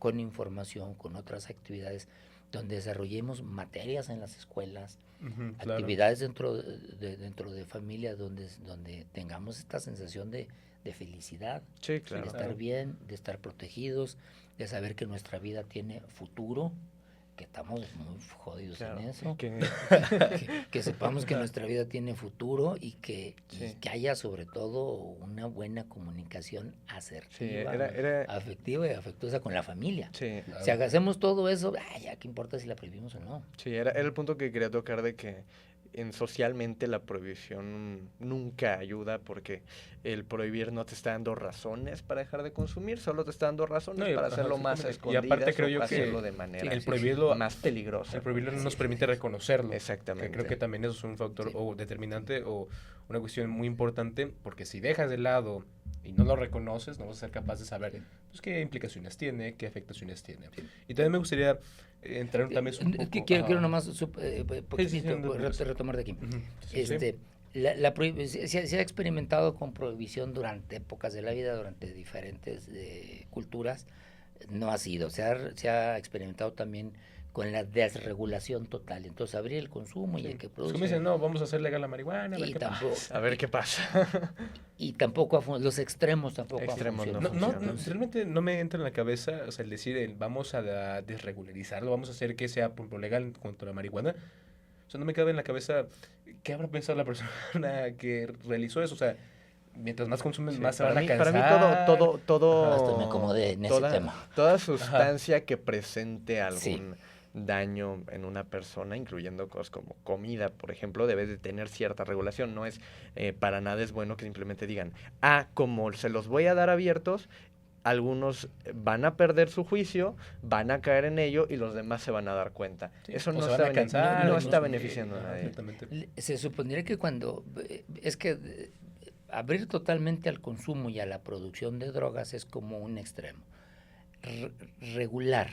con información, con otras actividades, donde desarrollemos materias en las escuelas, Claro. actividades dentro de familias donde tengamos esta sensación de felicidad, Sí, de claro. estar bien, de estar protegidos, de saber que nuestra vida tiene futuro, que estamos muy jodidos Claro, en eso, que- que sepamos que nuestra vida tiene futuro y que Sí. haya sobre todo una buena comunicación sí, asertiva, era, afectiva y afectuosa con la familia. sí, Claro. Si hacemos todo eso, ya qué importa si la prohibimos o no. sí, era el punto que quería tocar de que socialmente la prohibición nunca ayuda porque el prohibir no te está dando razones para dejar de consumir, solo te está dando razones No, y- para ajá, hacerlo más exactamente. Y escondidas aparte creo o yo que hacerlo de manera el prohibirlo, más peligrosa. el prohibirlo no Sí, nos sí, permite sí. reconocerlo. Exactamente. Que creo que también eso es un factor Sí. o determinante o una cuestión muy importante, porque si dejas de lado y no lo reconoces, no vas a ser capaz de saber pues, qué implicaciones tiene, qué afectaciones tiene. Y también me gustaría entrar también un poco... Quiero nomás sí, poquitito, no te preocupes. retomar de aquí. Ujú, sí, sí. Se ha experimentado con prohibición durante épocas de la vida, durante diferentes culturas. No ha sido. Se ha experimentado también con la desregulación total. Entonces, abrir el consumo y Sí. el que Pues como produce. dicen, no, vamos a hacer legal la marihuana, a ver Y qué tampoco, pasa. A ver qué pasa. y tampoco los extremos tampoco Extremos han no funcionado. funcionan. Realmente no me entra en la cabeza, o sea, el decir, vamos a desregularizarlo, vamos a hacer que sea por ejemplo, legal en cuanto a la marihuana. O sea, no me cabe en la cabeza qué habrá pensado la persona que realizó eso. O sea, mientras más consumen, Sí, más se van a para mí cansar. Hasta me acomodé en ese tema. toda sustancia que presente algún Sí. daño en una persona, incluyendo cosas como comida, por ejemplo, debe de tener cierta regulación. No es para nada es bueno que simplemente digan, como se los voy a dar abiertos, algunos van a perder su juicio, van a caer en ello y los demás se van a dar cuenta. Sí, Eso o no se está, van a cansar, no no está sé qué. beneficiando a Ajá, nadie. exactamente. Se supondría que es que abrir totalmente al consumo y a la producción de drogas es como un extremo. Regular,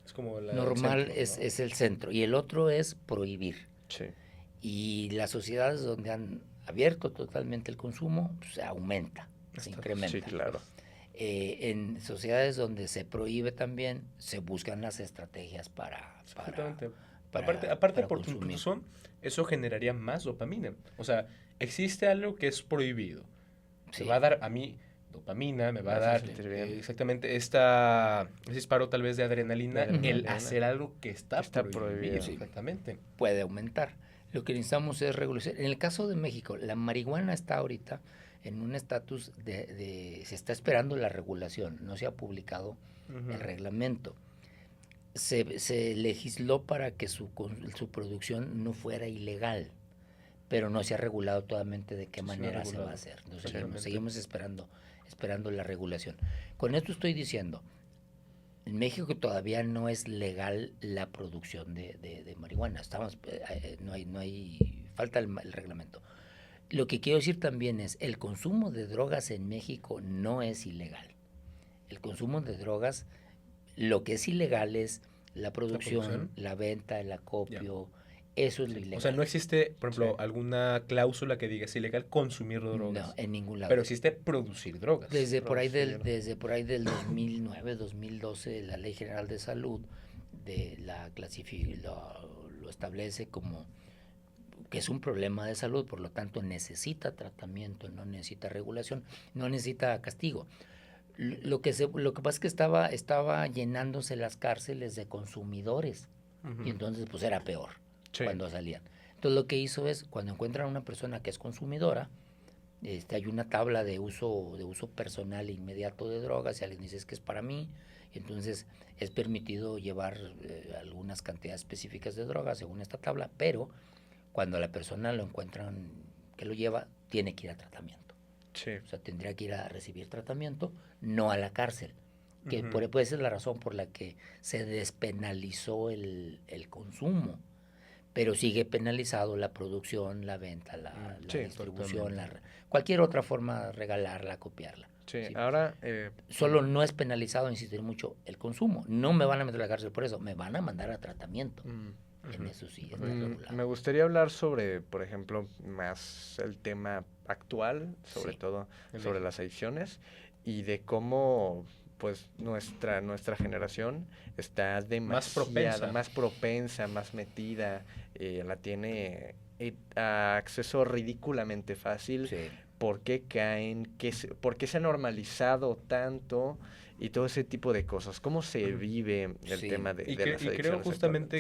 Es como la normal centro, ¿no? es el centro y el otro es prohibir. Sí, Y las sociedades donde han abierto totalmente el consumo, pues, se aumenta, se incrementa. sí, claro. En sociedades donde se prohíbe también, se buscan las estrategias Exactamente. para Aparte por tu consumir. inclusión, eso generaría más dopamina. O sea, existe algo que es prohibido. Sí. Me va a dar a mí dopamina, me va a Me hace dar sentir bien. exactamente ese disparo tal vez de adrenalina, el adrenalina. hacer algo que está prohibido. Sí. Exactamente. Puede aumentar. Lo que necesitamos es regularizar. En el caso de México, la marihuana está ahorita en un estatus se está esperando la regulación, no se ha publicado el reglamento. Se legisló para que su producción no fuera ilegal, pero no se ha regulado totalmente de qué Sí, manera se se ha va a regulado. hacer. Entonces, Totalmente. seguimos esperando la regulación. Con esto estoy diciendo, en México todavía no es legal la producción de marihuana. No hay falta el reglamento. Lo que quiero decir también es, el consumo de drogas en México no es ilegal. El consumo de drogas, lo que es ilegal es la producción, la venta, el acopio, eso es lo ilegal. O sea, no existe, por ejemplo, Sí. alguna cláusula que diga es ilegal consumir drogas. No, en ningún lado. Pero existe producir drogas. Desde por ahí producir. 2009, 2012, la Ley General de Salud lo establece como que es un problema de salud, por lo tanto necesita tratamiento, no necesita regulación, no necesita castigo. Lo que pasa es que estaba llenándose las cárceles de consumidores y entonces pues era peor Sí. cuando salían. Entonces lo que hizo es, cuando encuentran a una persona que es consumidora, Hay una tabla de uso personal e inmediato de drogas, si alguien dice es que es para mí, entonces es permitido llevar algunas cantidades específicas de drogas según esta tabla, pero cuando la persona lo encuentran que lo lleva, tiene que ir a tratamiento. Sí. O sea, tendría que ir a recibir tratamiento, no a la cárcel, que Ujú. puede ser la razón por la que se despenalizó el consumo, pero sigue penalizado la producción, la venta, la Sí, distribución, totalmente. cualquier otra forma de regalarla, copiarla. Sí, ¿Sí? ahora... Solo no es penalizado, insistir mucho, el consumo. No me van a meter a la cárcel por eso, me van a mandar a tratamiento. En Ujú. eso sí, está Me regulado. gustaría hablar sobre, por ejemplo, más el tema actual, sobre Sí. todo En sobre México. las adicciones y de cómo pues nuestra generación está Más demasiado propensa. más propensa, más metida, la tiene a acceso ridículamente fácil. Sí. ¿Por qué caen? ¿Por qué se ha normalizado tanto? Y todo ese tipo de cosas. ¿Cómo se Ujú. vive el Sí. tema de Y, las y creo adicciones actualmente?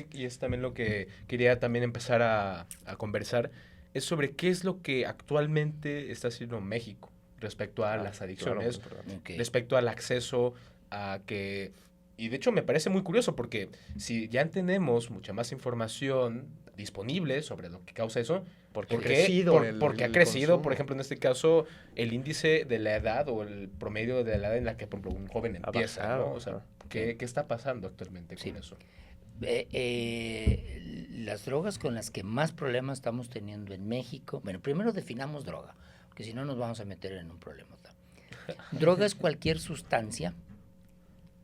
justamente, y es también lo que quería también empezar a conversar, es sobre qué es lo que actualmente está haciendo México respecto a las Claro, adicciones, importante. Ok. respecto al acceso a que... Y de hecho me parece muy curioso porque si ya tenemos mucha más información disponible sobre lo que causa eso, Porque ha ¿por qué? crecido Porque ha el crecido, por consumo. ejemplo, en este caso, el índice de la edad o el promedio de la edad en la que, por ejemplo, un joven Ha empieza, ¿no? bajado. O sea, Ajá. ¿qué está pasando actualmente Sí. con eso? Las drogas con las que más problemas estamos teniendo en México, bueno, primero definamos droga, porque si no nos vamos a meter en un problema. Droga es cualquier sustancia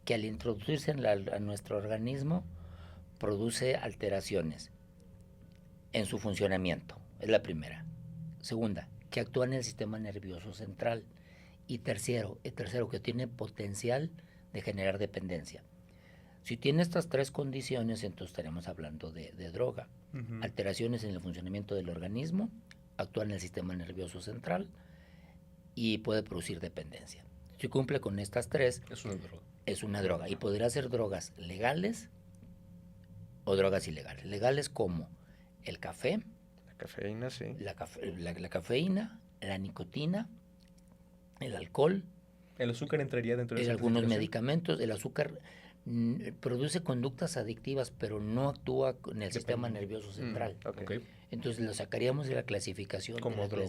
que al introducirse a nuestro organismo produce alteraciones en su funcionamiento, es la primera. Segunda, que actúa en el sistema nervioso central. Y tercero, que tiene potencial de generar dependencia. Si tiene estas tres condiciones, entonces estaremos hablando de droga. Ujú. Alteraciones en el funcionamiento del organismo, actúa en el sistema nervioso central y puede producir dependencia. Si cumple con estas tres, Es una droga. es una droga. Y podrá ser drogas legales o drogas ilegales. Legales como el café, La cafeína, sí. la cafeína, la nicotina, el alcohol, ¿El azúcar entraría dentro de esa algunos clasificación? medicamentos. El azúcar produce conductas adictivas, pero no actúa en el sistema nervioso central. Ok. Ok. Entonces lo sacaríamos de la clasificación Como droga.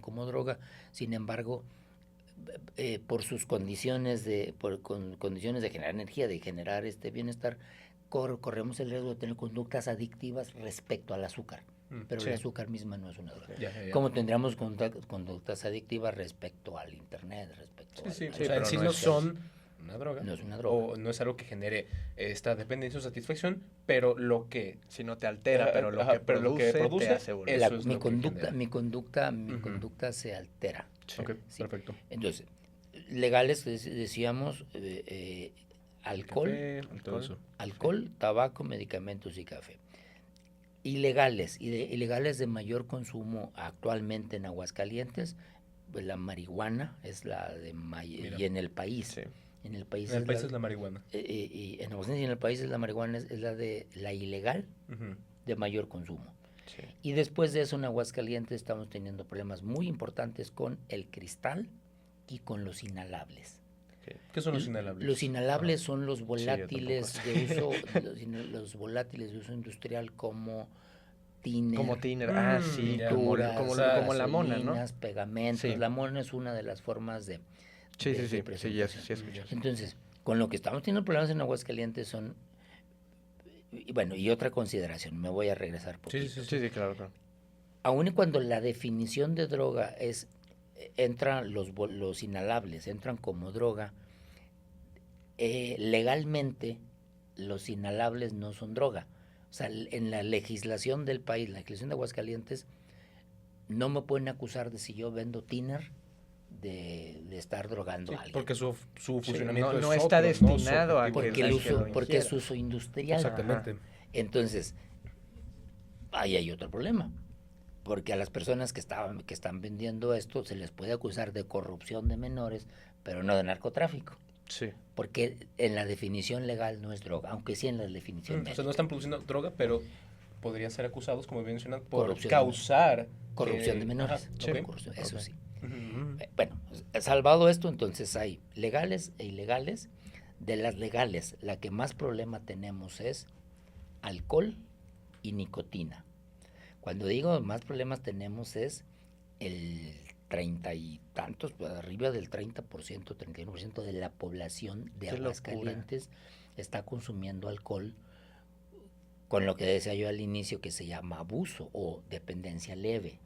como droga. Sin embargo, por sus condiciones condiciones de generar energía, de generar bienestar, corremos el riesgo de tener conductas adictivas respecto al azúcar. Pero Sí. el azúcar misma no es una droga. Ya. Como tendríamos conductas adictivas respecto al internet, respecto Sí. al O sea, en pero sí no no es- son una droga. No es una droga. O no es algo que genere esta dependencia o satisfacción, pero lo que... Si no te altera, pero lo Ajá, que pero lo que produce produce, te hace volver. eso es mi lo que conducta, genera. mi Ujú. conducta se altera. Sí. Ok, Sí. perfecto. Entonces, legales decíamos alcohol, Café, todo eso. alcohol, tabaco, medicamentos y café. Ilegales, ilegales de mayor consumo actualmente en Aguascalientes, pues la marihuana es la de Mira. y en el país. Sí. En el país, En el país es la marihuana. y en Aguascalientes y en el país es la marihuana, es la de la ilegal Ujú. de mayor consumo. Sí. Y después de eso en Aguascalientes estamos teniendo problemas muy importantes con el cristal y con los inhalables. ¿Qué son los inhalables? Los inhalables son los yo volátiles tampoco de uso, los volátiles de uso industrial como tiner, Como tiner. Sí. ya. pinturas, Como la mona, ¿no? gasolinas, pegamentos. Sí. La mona es una de las formas de Sí, de sí. presentación. Sí, escuché. Entonces, con lo que estamos teniendo problemas en Aguascalientes son, y bueno, y otra consideración, me voy a regresar poquito. Sí, claro. Aun y cuando la definición de droga entran los inhalables, entran como droga, legalmente los inhalables no son droga. O sea, en la legislación del país, la legislación de Aguascalientes, no me pueden acusar de si yo vendo tiner de estar drogando a alguien. Porque su funcionamiento no es está otro, destinado a Su porque, objetivo porque es ingiera. uso industrial. Exactamente. Entonces, ahí hay otro problema. Porque a las personas que están vendiendo esto se les puede acusar de corrupción de menores, pero no de narcotráfico. Sí. Porque en la definición legal no es droga, aunque sí en la definición O sea, médica. no están produciendo droga, pero podrían ser acusados, como bien mencionan, por Corrupción. causar... Corrupción de menores. Ajá, ok. Corrupción, eso Ok. sí. Bueno, salvado esto, entonces hay legales e ilegales. De las legales, la que más problema tenemos es alcohol y nicotina. Cuando digo más problemas tenemos es el 30 y tantos, arriba del 30%, 31% de la población de Qué Aguascalientes está consumiendo alcohol con lo que decía yo al inicio que se llama abuso o dependencia leve.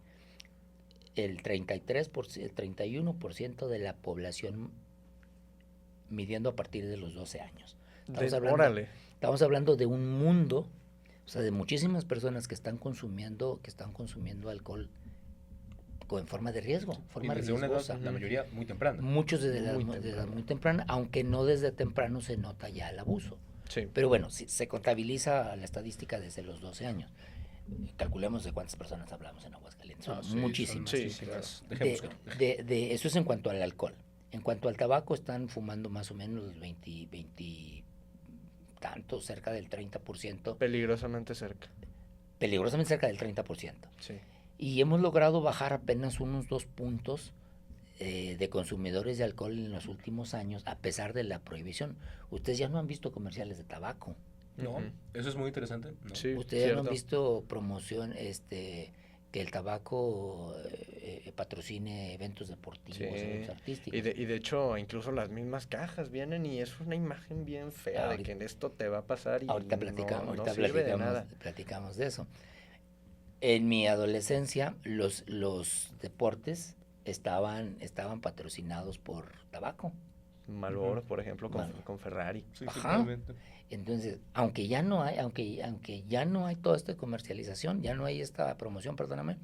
El 33%, el 31% de la población midiendo a partir de los 12 años. Órale. Estamos hablando de un mundo, o sea, de muchísimas personas que están consumiendo alcohol en forma de riesgo, forma y desde riesgosa. una edad, la mayoría muy temprana. Muchos desde edad muy temprana, aunque no desde temprano se nota ya el abuso. Sí. Pero bueno, se contabiliza la estadística desde los 12 años. Calculemos de cuántas personas hablamos en Aguascalientes. Son muchísimas. Sí, muchísimas. Eso es en cuanto al alcohol. En cuanto al tabaco, están fumando más o menos 20 tantos, cerca del 30%. Peligrosamente cerca. Peligrosamente cerca del 30%. Sí. Y hemos logrado bajar apenas unos 2 puntos de consumidores de alcohol en los últimos años, a pesar de la prohibición. Ustedes ya no han visto comerciales de tabaco. No, eso es muy interesante. No. Sí, Ustedes ya no han cierto. visto promoción, que el tabaco patrocine eventos deportivos, Sí. eventos artísticos. Y de hecho, incluso las mismas cajas vienen y es una imagen bien fea de que en esto te va a pasar y Ahorita no sirve de nada. platicamos de eso. En mi adolescencia, los deportes estaban patrocinados por tabaco. Marlboro, por ejemplo, con Ferrari. Sí, Ajá. totalmente. Entonces, aunque ya no hay toda esta comercialización, ya no hay esta promoción, perdóname,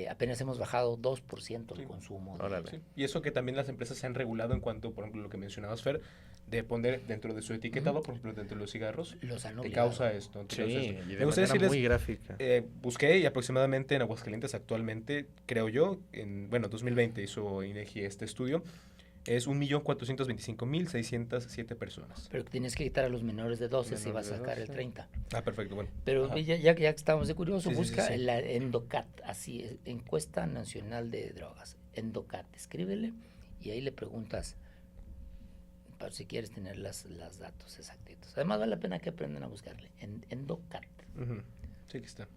apenas hemos bajado 2% el Sí. consumo. Órale. Sí. Y eso que también las empresas se han regulado en cuanto, por ejemplo, lo que mencionabas, Fer, de poner dentro de su etiquetado, por ejemplo, dentro de los cigarros, Los han te obligado. causa esto. Sí, y de Me gustaría manera decirles, muy gráfica. busqué y aproximadamente en Aguascalientes actualmente, creo yo, en 2020 hizo INEGI este estudio, es 1.425.607 personas. Pero tienes que quitar a los menores de 12 si vas a Menores de sacar el 12. 30. Ah, perfecto, bueno. Pero Ajá. ya que estamos de curioso, Sí, sí, busca sí, sí. la Endocat, así es, Encuesta Nacional de Drogas, Endocat, escríbele y ahí le preguntas para si quieres tener los datos exactitos. Además vale la pena que aprendan a buscarle, Endocat. Ujú. Sí, aquí está.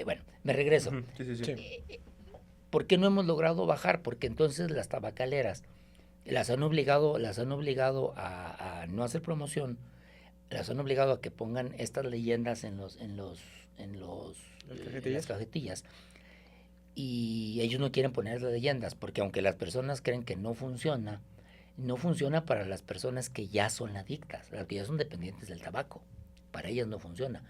Bueno, me regreso. Ujú. Sí. Sí. ¿Por qué no hemos logrado bajar? Porque entonces las tabacaleras las han obligado a no hacer promoción, las han obligado a que pongan estas leyendas en las cajetillas. Y ellos no quieren poner las leyendas, porque aunque las personas creen que no funciona para las personas que ya son adictas, las que ya son dependientes del tabaco. Para ellas no funciona.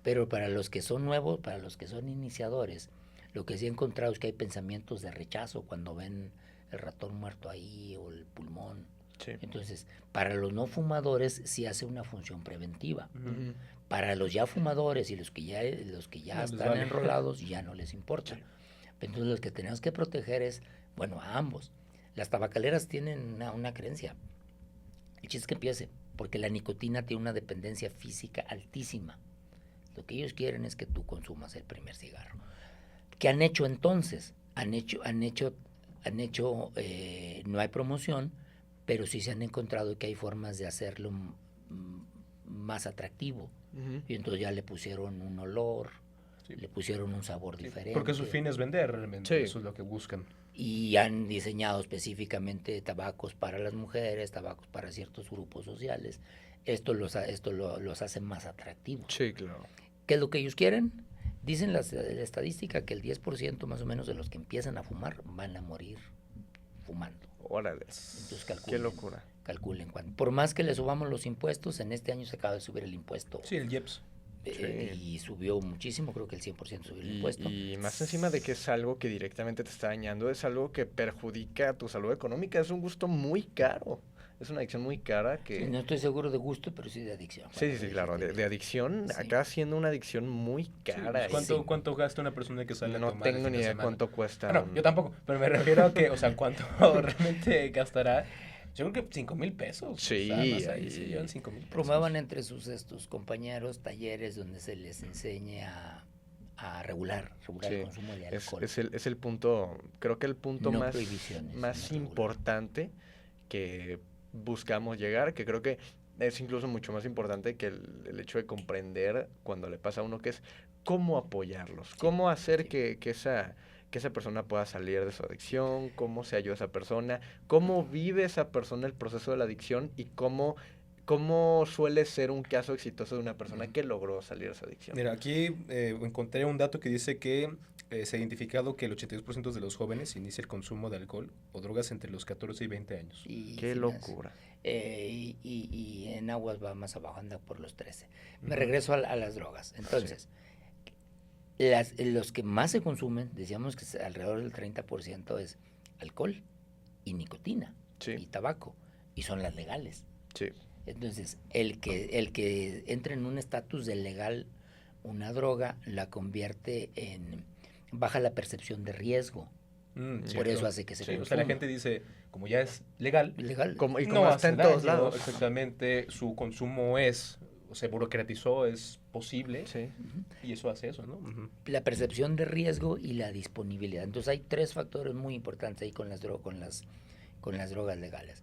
Pero para los que son nuevos, para los que son iniciadores, lo que sí he encontrado es que hay pensamientos de rechazo cuando ven el ratón muerto ahí o el pulmón. Sí. Entonces, para los no fumadores sí hace una función preventiva. Ujú. Para los ya fumadores y los que ya No les están vale. enrolados ya no les importa. Sí. Entonces, los que tenemos que proteger es, bueno, a ambos. Las tabacaleras tienen una creencia. El chiste es que empiece, porque la nicotina tiene una dependencia física altísima. Lo que ellos quieren es que tú consumas el primer cigarro. ¿Qué han hecho entonces? Han hecho, no hay promoción, pero sí se han encontrado que hay formas de hacerlo más atractivo. Ujú. Y entonces ya le pusieron un olor, Sí. le pusieron un sabor Sí, diferente. porque su fin es vender realmente, Sí. eso es lo que buscan. Y han diseñado específicamente tabacos para las mujeres, tabacos para ciertos grupos sociales. Esto los hace más atractivos. Sí, claro. ¿Qué es lo que ellos quieren? Dicen la estadística que el 10% más o menos de los que empiezan a fumar van a morir fumando. Órale. Entonces Qué locura. calculen. Por más que le subamos los impuestos, en este año se acaba de subir el impuesto. Sí, el IEPS. Y subió muchísimo, creo que el 100% subió el impuesto. Y más encima de que es algo que directamente te está dañando, es algo que perjudica tu salud económica, es un gusto muy caro, es una adicción muy cara que... Sí, no estoy seguro de gusto, pero sí de adicción. Sí, claro, de adicción, Sí. acaba siendo una adicción muy Sí, cara. pues, y ¿cuánto gasta una persona que sale a no tomar el tengo fin ni de idea semana? cuánto cuesta. Bueno, yo tampoco, pero me refiero a que, o sea, cuánto realmente gastará. Yo creo que 5,000 pesos. Sí, o sea, más ahí ahí- se llevan 5,000 pesos. Promuevan entre sus compañeros talleres donde se les enseñe a regular Sí, el consumo de alcohol. es el punto, creo que el punto No más, prohibiciones, más sino regular. importante que buscamos llegar, que creo que es incluso mucho más importante que el hecho de comprender cuando le pasa a uno, que es cómo apoyarlos, cómo hacer sí. que esa persona pueda salir de su adicción, cómo se ayuda a esa persona, cómo vive esa persona el proceso de la adicción y cómo suele ser un caso exitoso de una persona que logró salir de esa adicción. Mira, aquí encontré un dato que dice que se ha identificado que el 82% de los jóvenes inicia el consumo de alcohol o drogas entre los 14 y 20 años. Y Qué sí locura. y en aguas va más abajo, anda por los 13. Me regreso a las drogas. Entonces, los que más se consumen, decíamos que alrededor del 30% es alcohol y nicotina Sí. y tabaco, y son las legales. Sí. Entonces, el que entra en un estatus de legal una droga la convierte en baja la percepción de riesgo. Por Cierto. eso hace que se Sí, o consuma. sea, la gente dice, como ya es legal, Legal. Como no está hace en todos daño, lados. exactamente, su consumo se burocratizó, es posible, Sí. y eso hace eso, ¿no? Ujú. La percepción de riesgo y la disponibilidad. Entonces hay tres factores muy importantes ahí con las drogas legales.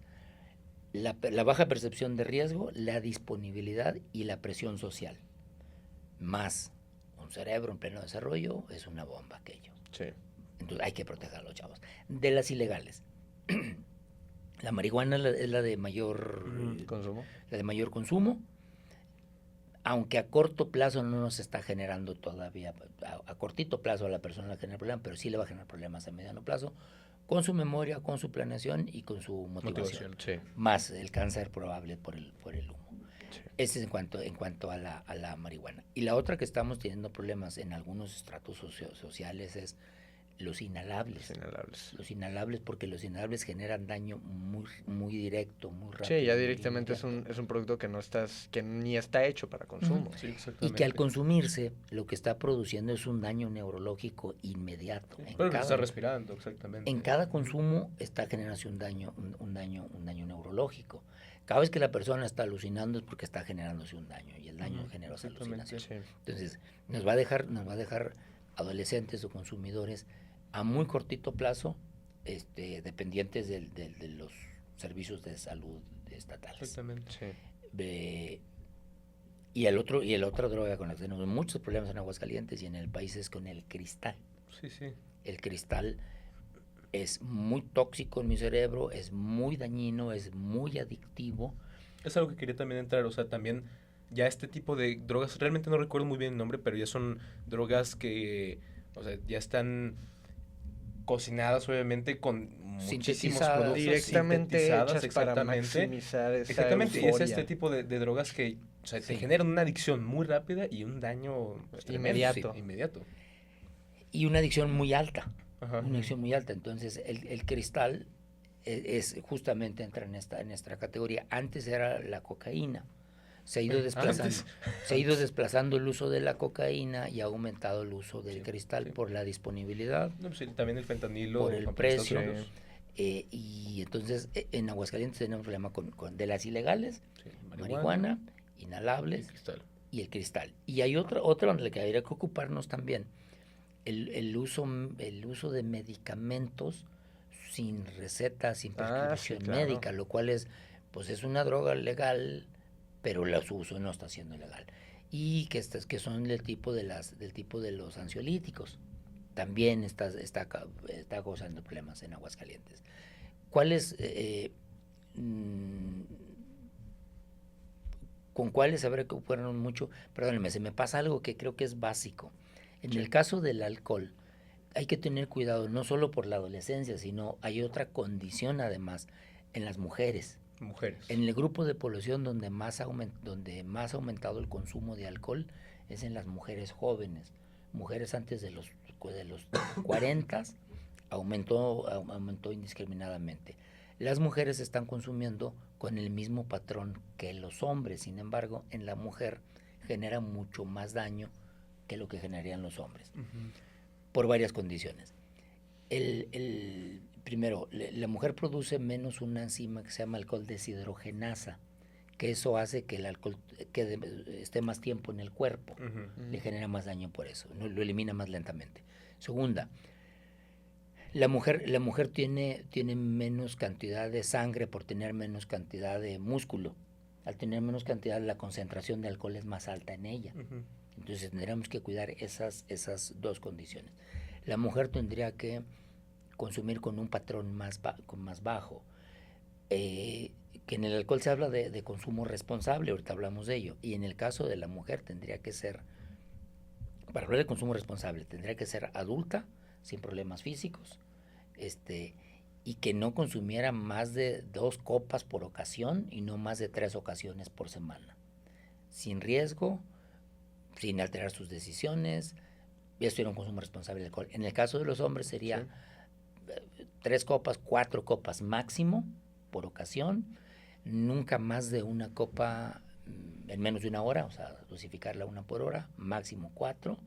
La baja percepción de riesgo, la disponibilidad y la presión social. Más un cerebro en pleno desarrollo es una bomba aquello. Sí. Entonces hay que proteger a los chavos. De las ilegales, la marihuana es la de mayor Consumo. la de mayor consumo, aunque a corto plazo no nos está generando todavía, a cortito plazo a la persona le genera problemas, pero sí le va a generar problemas a mediano plazo, con su memoria, con su planeación y con su motivación. Sí. Más el cáncer probable por el humo. Sí. Ese es en cuanto a la marihuana. Y la otra que estamos teniendo problemas en algunos estratos sociales es los inhalables. Los inhalables, porque los inhalables generan daño muy directo, muy rápido. Sí, ya directamente es un producto que ni está hecho para consumo. Sí, Y exactamente. que al consumirse lo que está produciendo es un daño neurológico inmediato. Sí, pero está respirando, exactamente. En cada consumo está generándose un daño neurológico. Cada vez que la persona está alucinando es porque está generándose un daño y el daño genera esa alucinación. Sí. Entonces, nos va a dejar adolescentes o consumidores a muy cortito plazo, dependientes de los servicios de salud estatales. Exactamente. Sí. Y el otra droga con la que tenemos muchos problemas en Aguascalientes y en el país es con el cristal. Sí, sí. El cristal es muy tóxico en mi cerebro, es muy dañino, es muy adictivo. Es algo que quería también entrar, o sea, también ya este tipo de drogas, realmente no recuerdo muy bien el nombre, pero ya son drogas que, o sea, ya están cocinadas obviamente con muchísimos productos directamente sintetizadas, hechas para maximizar esa exactamente, y es euforia. este tipo de drogas que, o sea, te Sí. generan una adicción muy rápida y un daño Inmediato. Sí, inmediato. Y una adicción muy alta. Ajá. Una adicción muy alta. Entonces, el cristal es justamente entra en esta categoría. Antes era la cocaína. Se ha ido desplazando el uso de la cocaína y ha aumentado el uso del cristal por la disponibilidad, No, pues, sí, también el fentanilo. por el en precio. Estados Unidos. Y entonces en Aguascalientes tenemos un problema de las ilegales, Sí, marihuana, y inhalables cristal. y el cristal. Y hay otra donde que habría que ocuparnos también, el uso de medicamentos sin receta, sin prescripción sí, claro. médica, lo cual es una droga legal, pero su uso no está siendo legal. Y que son del tipo de los ansiolíticos. También está causando problemas en Aguascalientes. ¿Con cuáles habrá que ocuparnos mucho? Perdónenme, se me pasa algo que creo que es básico. En el caso del alcohol, hay que tener cuidado, no solo por la adolescencia, sino hay otra condición además en las mujeres. En el grupo de población donde más ha aumentado el consumo de alcohol es en las mujeres jóvenes. Mujeres antes de los 40 aumentó indiscriminadamente. Las mujeres están consumiendo con el mismo patrón que los hombres, sin embargo, en la mujer genera mucho más daño que lo que generarían los hombres, por varias condiciones. Primero, la mujer produce menos una enzima que se llama alcohol deshidrogenasa, que eso hace que el alcohol esté más tiempo en el cuerpo, Ujú. le genera más daño por eso, no lo elimina más lentamente. Segunda, la mujer tiene menos cantidad de sangre por tener menos cantidad de músculo. Al tener menos cantidad, la concentración de alcohol es más alta en ella. Ujú. Entonces tendríamos que cuidar esas dos condiciones. La mujer tendría que consumir con un patrón más bajo. Que en el alcohol se habla de consumo responsable, ahorita hablamos de ello. Y en el caso de la mujer tendría que ser, para hablar de consumo responsable, tendría que ser adulta, sin problemas físicos, y que no consumiera más de 2 copas por ocasión y no más de 3 ocasiones por semana. Sin riesgo, sin alterar sus decisiones, y esto era un consumo responsable de alcohol. En el caso de los hombres sería 3 copas, 4 copas máximo por ocasión, nunca más de una copa en menos de una hora, o sea, dosificarla 1 por hora, máximo 4.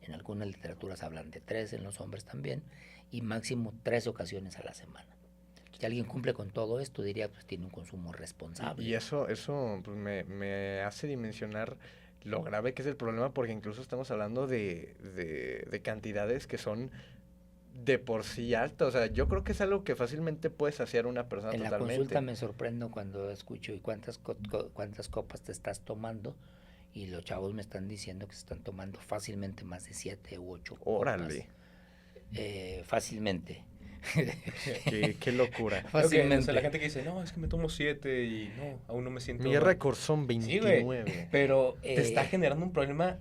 En algunas literaturas hablan de 3 en los hombres también, y máximo 3 ocasiones a la semana. Si alguien cumple con todo esto, diría, pues tiene un consumo responsable. Y eso pues, me hace dimensionar lo grave que es el problema, porque incluso estamos hablando de cantidades que son de por sí altas. O sea, yo creo que es algo que fácilmente puede saciar una persona En la totalmente. consulta me sorprendo cuando escucho y cuántas copas te estás tomando, y los chavos me están diciendo que se están tomando fácilmente más de 7 u 8 copas. Órale. Fácilmente. Qué locura. Fácilmente. O sea, la gente que dice, no, es que me tomo 7 y no, aún no me siento... Mi récord son Sí, güey, 29. pero te está generando un problema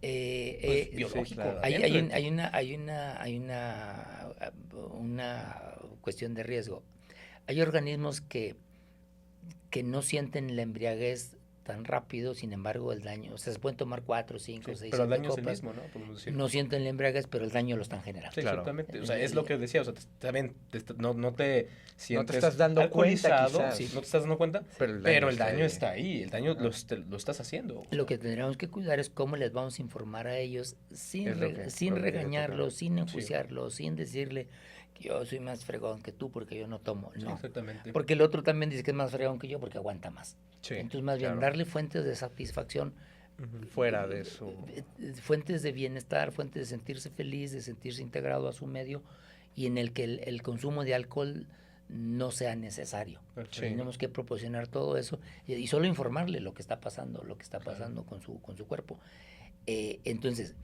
Sí, biológico. claro. Hay una cuestión de riesgo. Hay organismos que no sienten la embriaguez tan rápido, sin embargo el daño, o sea, se pueden tomar 4, 5, 6, pero el 7 daño es el copas, mismo, ¿no? Podemos decir. no sienten la embriaguez, pero el daño lo están generando. Sí, Claro. exactamente. O sea, es lo que decía. O sea, también no te sientes estás dando cuenta, alcoholizado, quizás. sí, no te estás dando cuenta, Pero el daño está ahí. El daño lo estás haciendo. Lo que tendríamos que cuidar es cómo les vamos a informar a ellos sin Es lo que regañarlos, sin Sí. enjuiciarlos, sin decirle que yo soy más fregón que tú porque yo no tomo. Sí, No, exactamente. porque el otro también dice que es más fregón que yo porque aguanta más. Sí, Entonces, más bien, claro. darle fuentes de satisfacción, Ujú. Fuera de su... fuentes de bienestar, fuentes de sentirse feliz, de sentirse integrado a su medio, y en el que el consumo de alcohol no sea necesario. Perfecto. Sí. Tenemos que proporcionar todo eso y solo informarle lo que está pasando, Claro. con su cuerpo. Entonces,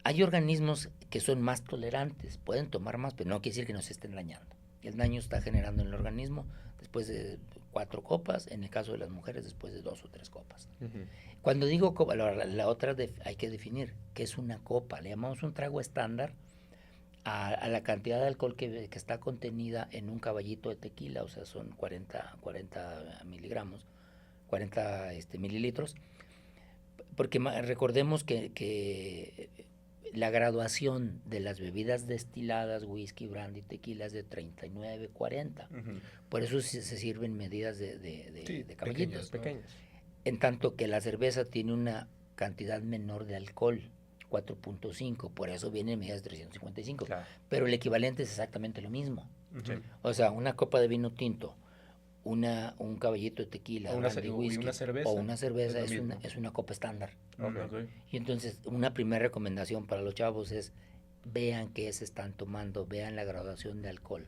hay organismos que son más tolerantes, pueden tomar más, pero no quiere decir que nos estén dañando. El daño está generando en el organismo después de 4 copas, en el caso de las mujeres después de 2 o 3 copas. Ujú. Cuando digo copa, la otra hay que definir qué es una copa. Le llamamos un trago estándar a la cantidad de alcohol que está contenida en un caballito de tequila, o sea, son 40 miligramos, 40 mililitros, porque recordemos que la graduación de las bebidas destiladas, whisky, brandy, tequila, es de 39, 40. Ujú. Por eso se sirven medidas de caballitos. Pequeños. En tanto que la cerveza tiene una cantidad menor de alcohol, 4.5, por eso vienen medidas de 355. Claro. Pero el equivalente es exactamente lo mismo. Ujú. Sí. O sea, una copa de vino tinto, un caballito de tequila, O una brandy, y whisky, una cerveza, o una cerveza es lo mismo. es una copa estándar. Ok. Y entonces, una primera recomendación para los chavos es vean qué se están tomando, vean la graduación de alcohol.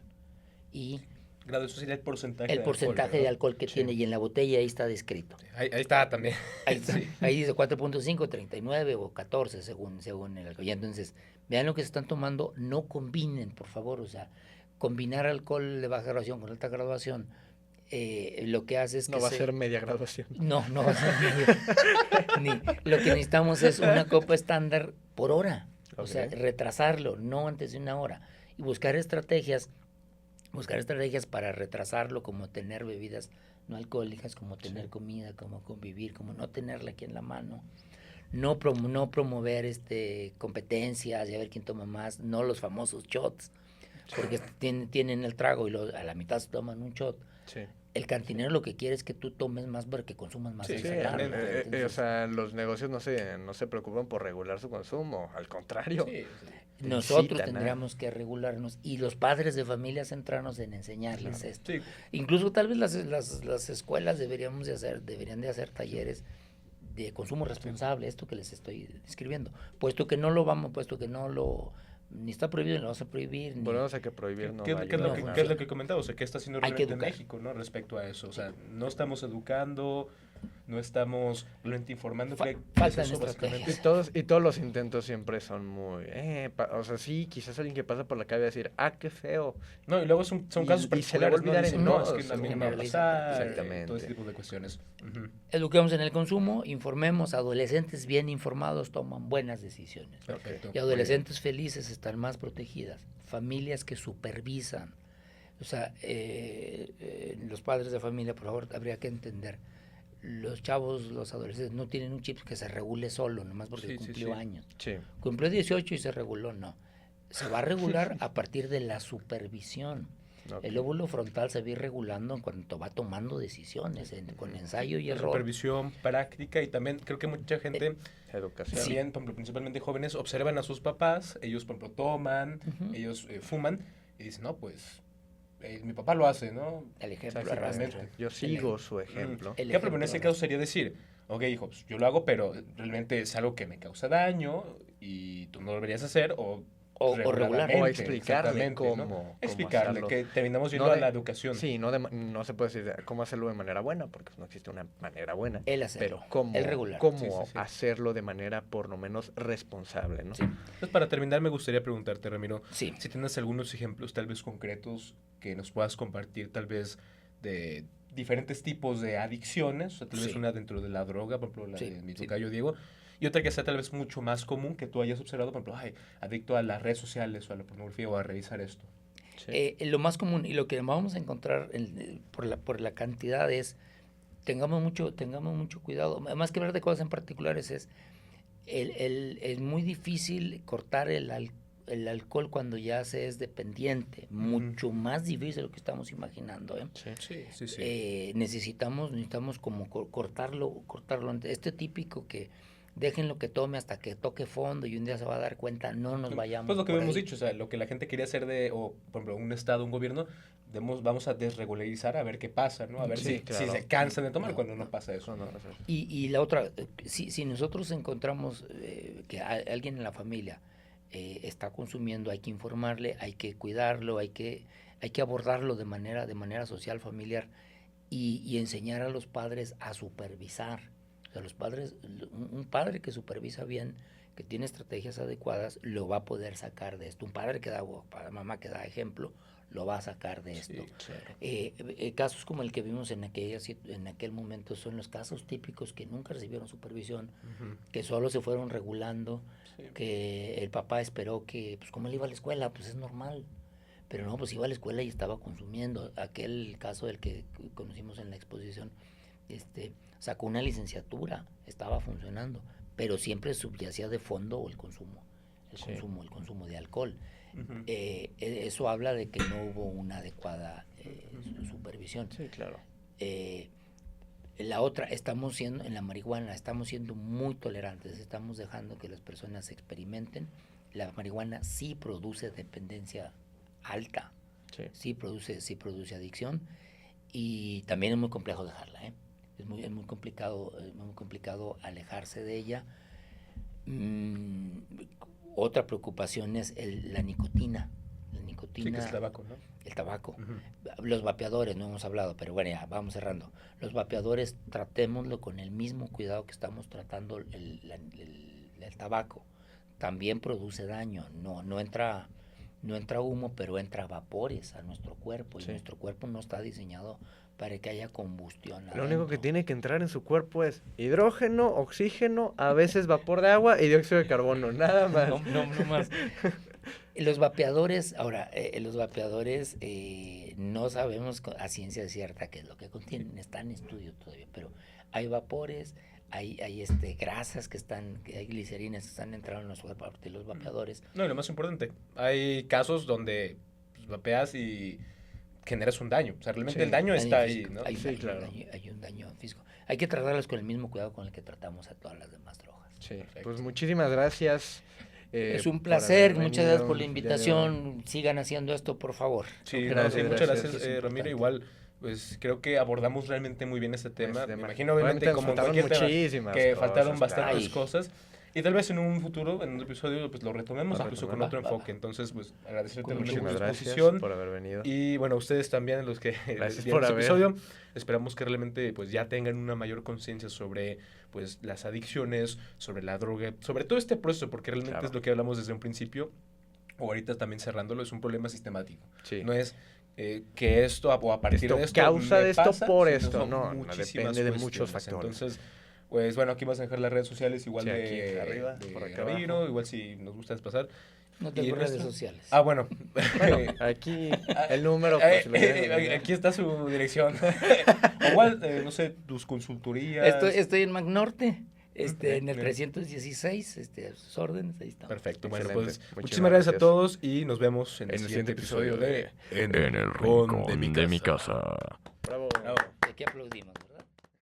Y Grado, eso sería el porcentaje el porcentaje de alcohol que Sí. tiene, y en la botella ahí está descrito. Ahí está también. Ahí, Sí. ahí dice 4.5, 39 o 14 según el alcohol. Y entonces, vean lo que se están tomando, no combinen, por favor. O sea, combinar alcohol de baja graduación con alta graduación, lo que hace es que No va a ser media graduación. No va a ser medio. Lo que necesitamos es una copa estándar por hora. O sea, Ok. retrasarlo, no antes de una hora. Y buscar estrategias para retrasarlo, como tener bebidas no alcohólicas, como tener Sí. comida, como convivir, como no tenerla aquí en la mano. No promover competencias y a ver quién toma más, no los famosos shots, porque tienen el trago y a la mitad se toman un shot. Sí. El cantinero lo que quiere es que tú tomes más porque consumas más Sí, esa sí, lana. realmente. O Entonces, sea, los negocios no se preocupan por regular su consumo, al contrario. Sí, sí. nosotros incitan a- tendríamos que regularnos y los padres de familia centrarnos en enseñarles Claro. esto. Sí, Incluso tal vez las escuelas deberían de hacer talleres de consumo responsable, esto que les estoy describiendo, puesto que no lo, ni está prohibido ni lo vamos a prohibir, ni Volvemos a que prohibir no ¿Qué, va a qué es lo ayudar que, a qué es nada. lo que comentaba? O sea, ¿qué está haciendo hay que realmente educar. México, ¿no? Respecto a eso. O sea, no estamos educando, no estamos realmente informando. ¿Qué es Faltan eso, básicamente? estrategias. Y todos los intentos siempre son muy... o sea, sí, quizás alguien que pasa por la calle va a decir, ah, qué feo. No, y luego son casos Y se le va a particulares, ¿no? olvidar Dicen, en no, todos, es que a mí no me va a generaliza. pasar, Exactamente. todo ese tipo de cuestiones. Ujú. Eduquemos en el consumo, informemos, adolescentes bien informados toman buenas decisiones. Perfecto. Y adolescentes felices están más protegidas. Familias que supervisan. O sea, los padres de familia, por favor, habría que entender. Los chavos, los adolescentes, no tienen un chip que se regule solo, nomás porque Sí, sí, cumplió sí. años. Sí. Cumplió 18 y se reguló, no. Se va a regular a partir de la supervisión. Ok. El lóbulo frontal se va a ir regulando en cuanto va tomando decisiones, con ensayo y La error. supervisión, práctica y también creo que mucha gente, Educación. también, por ejemplo, principalmente jóvenes, observan a sus papás, ellos, por ejemplo, toman, Ujú. ellos fuman y dicen, no, pues, mi papá lo hace, ¿no? El ejemplo Exactamente. arrastra. Yo sigo su ejemplo. El ¿Qué? Pero en ejemplo ese arrastra. caso sería decir, ok, hijo, pues yo lo hago, pero realmente es algo que me causa daño y tú no lo deberías hacer O regular. regularmente, O explicarle exactamente, ¿no? cómo Explicarle, hacerlo. que terminamos yendo No a de- la educación. Sí, no se puede decir cómo hacerlo de manera buena, porque no existe una manera buena. El hacerlo, Pero cómo, el regular. cómo Sí, sí, sí. hacerlo de manera por lo menos responsable, ¿no? Sí. Entonces, para terminar, me gustaría preguntarte, Ramiro, Sí. si tienes algunos ejemplos tal vez concretos que nos puedas compartir tal vez de diferentes tipos de adicciones, o sea, tal vez Sí. una dentro de la droga, por ejemplo, la Sí, de mi sí. tocayo Diego, y otra que sea tal vez mucho más común que tú hayas observado, por ejemplo, ay, adicto a las redes sociales o a la pornografía o a revisar esto. Sí. Lo más común y lo que vamos a encontrar por la cantidad es tengamos mucho cuidado. Más que hablar de cosas en particulares es es muy difícil cortar el alcohol cuando ya se es dependiente. Mucho más difícil de lo que estamos imaginando, ¿eh? Sí, sí, sí. Necesitamos como cortarlo. Este típico que déjenlo que tome hasta que toque fondo y un día se va a dar cuenta, no nos vayamos Pues lo que por hemos ahí. dicho, o sea, lo que la gente quería hacer o por ejemplo, un estado, un gobierno, vamos a desregularizar a ver qué pasa, ¿no? A ver Sí, si claro. se cansan de tomar No, cuando no no. pasa eso. Eso no va a ser. Y la otra, si nosotros encontramos que alguien en la familia está consumiendo, hay que informarle, hay que cuidarlo, hay que abordarlo de manera social, familiar y enseñar a los padres a supervisar. O sea, los padres, un padre que supervisa bien, que tiene estrategias adecuadas, lo va a poder sacar de esto. Un padre que da, o mamá que da ejemplo, lo va a sacar de esto. Sí, claro. Casos como el que vimos en aquel momento son los casos típicos que nunca recibieron supervisión, Ujú. que solo se fueron regulando, Sí. que el papá esperó que, pues como él iba a la escuela, pues es normal. Pero no, pues iba a la escuela y estaba consumiendo. Aquel caso del que conocimos en la exposición, sacó una licenciatura, estaba funcionando, pero siempre subyacía de fondo el consumo de alcohol. Ujú. Eso habla de que no hubo una adecuada supervisión. Sí, claro. La otra, en la marihuana, estamos siendo muy tolerantes, estamos dejando que las personas experimenten. La marihuana sí produce dependencia alta, Sí. sí produce adicción y también es muy complejo dejarla, ¿eh? Es muy complicado alejarse de ella. Otra preocupación es la nicotina. La Sí, nicotina, que es tabaco, ¿no? el tabaco. Ujú. Los vapeadores, no hemos hablado, pero bueno, ya vamos cerrando. Los vapeadores, tratémoslo con el mismo cuidado que estamos tratando el tabaco. También produce daño, no entra humo, pero entra vapores a nuestro cuerpo, y Sí. nuestro cuerpo no está diseñado para que haya combustión Lo único que adentro. tiene que entrar en su cuerpo es hidrógeno, oxígeno, a veces vapor de agua y dióxido de carbono, nada más. No más. Los vapeadores, no sabemos a ciencia cierta qué es lo que contienen, está en estudio todavía, pero hay vapores, hay grasas hay glicerinas que están entrando en nuestro cuerpo a partir de los vapeadores. No, y lo más importante, hay casos donde pues, vapeas y generas un daño. O sea, realmente Sí. el daño está ahí, físico. ¿no? Sí, claro. Hay un daño físico. Hay que tratarlas con el mismo cuidado con el que tratamos a todas las demás drogas. Sí, Perfecto. pues muchísimas gracias. Es un por placer, haber muchas gracias venido por la el día de hoy. invitación. Sigan haciendo esto, por favor. Sí, Gracias, muchas gracias, gracias, es Ramiro. importante. Igual, pues creo que abordamos realmente muy bien este tema. Este Me tema. imagino, obviamente, como en faltaron cualquier tema, muchísimas que cosas, faltaron claro. bastantes Ay. cosas. Y tal vez en un futuro, en un episodio, pues lo retomemos, Lo incluso con retomemos. otro Va, va, enfoque. Entonces, pues agradecerte Con realmente mucho por tu Muchísimas gracias disposición. por haber venido. Y bueno, ustedes también, los que Gracias vieron por este haber. episodio, esperamos que realmente pues ya tengan una mayor conciencia sobre pues las adicciones, sobre la droga, sobre todo este proceso, porque realmente Claro. es lo que hablamos desde un principio, o ahorita también cerrándolo, es un problema sistemático. Sí. No es que esto o a partir Esto de esto causa me de esto pasa, por sino esto, son no, muchísimas depende de muchos cuestiones. factores. Entonces, pues bueno, aquí vas a dejar las redes sociales igual Sí, de aquí arriba, de por acá Ramiro, abajo. igual si nos gusta pasar. No ¿Y tengo redes nuestra? sociales. Ah, bueno. Aquí el número. por si lo quieren ver. Aquí está su dirección. Igual, no sé, tus consultorías. Estoy en McNorte, en el Bien. 316, a sus órdenes, ahí estamos. Perfecto. Bueno, Excelente. pues Muchísimas muchísimas gracias a gracias. todos y nos vemos en En el el siguiente siguiente episodio episodio de de En el rincón de mi casa. Bravo. Bravo. Aquí aplaudimos.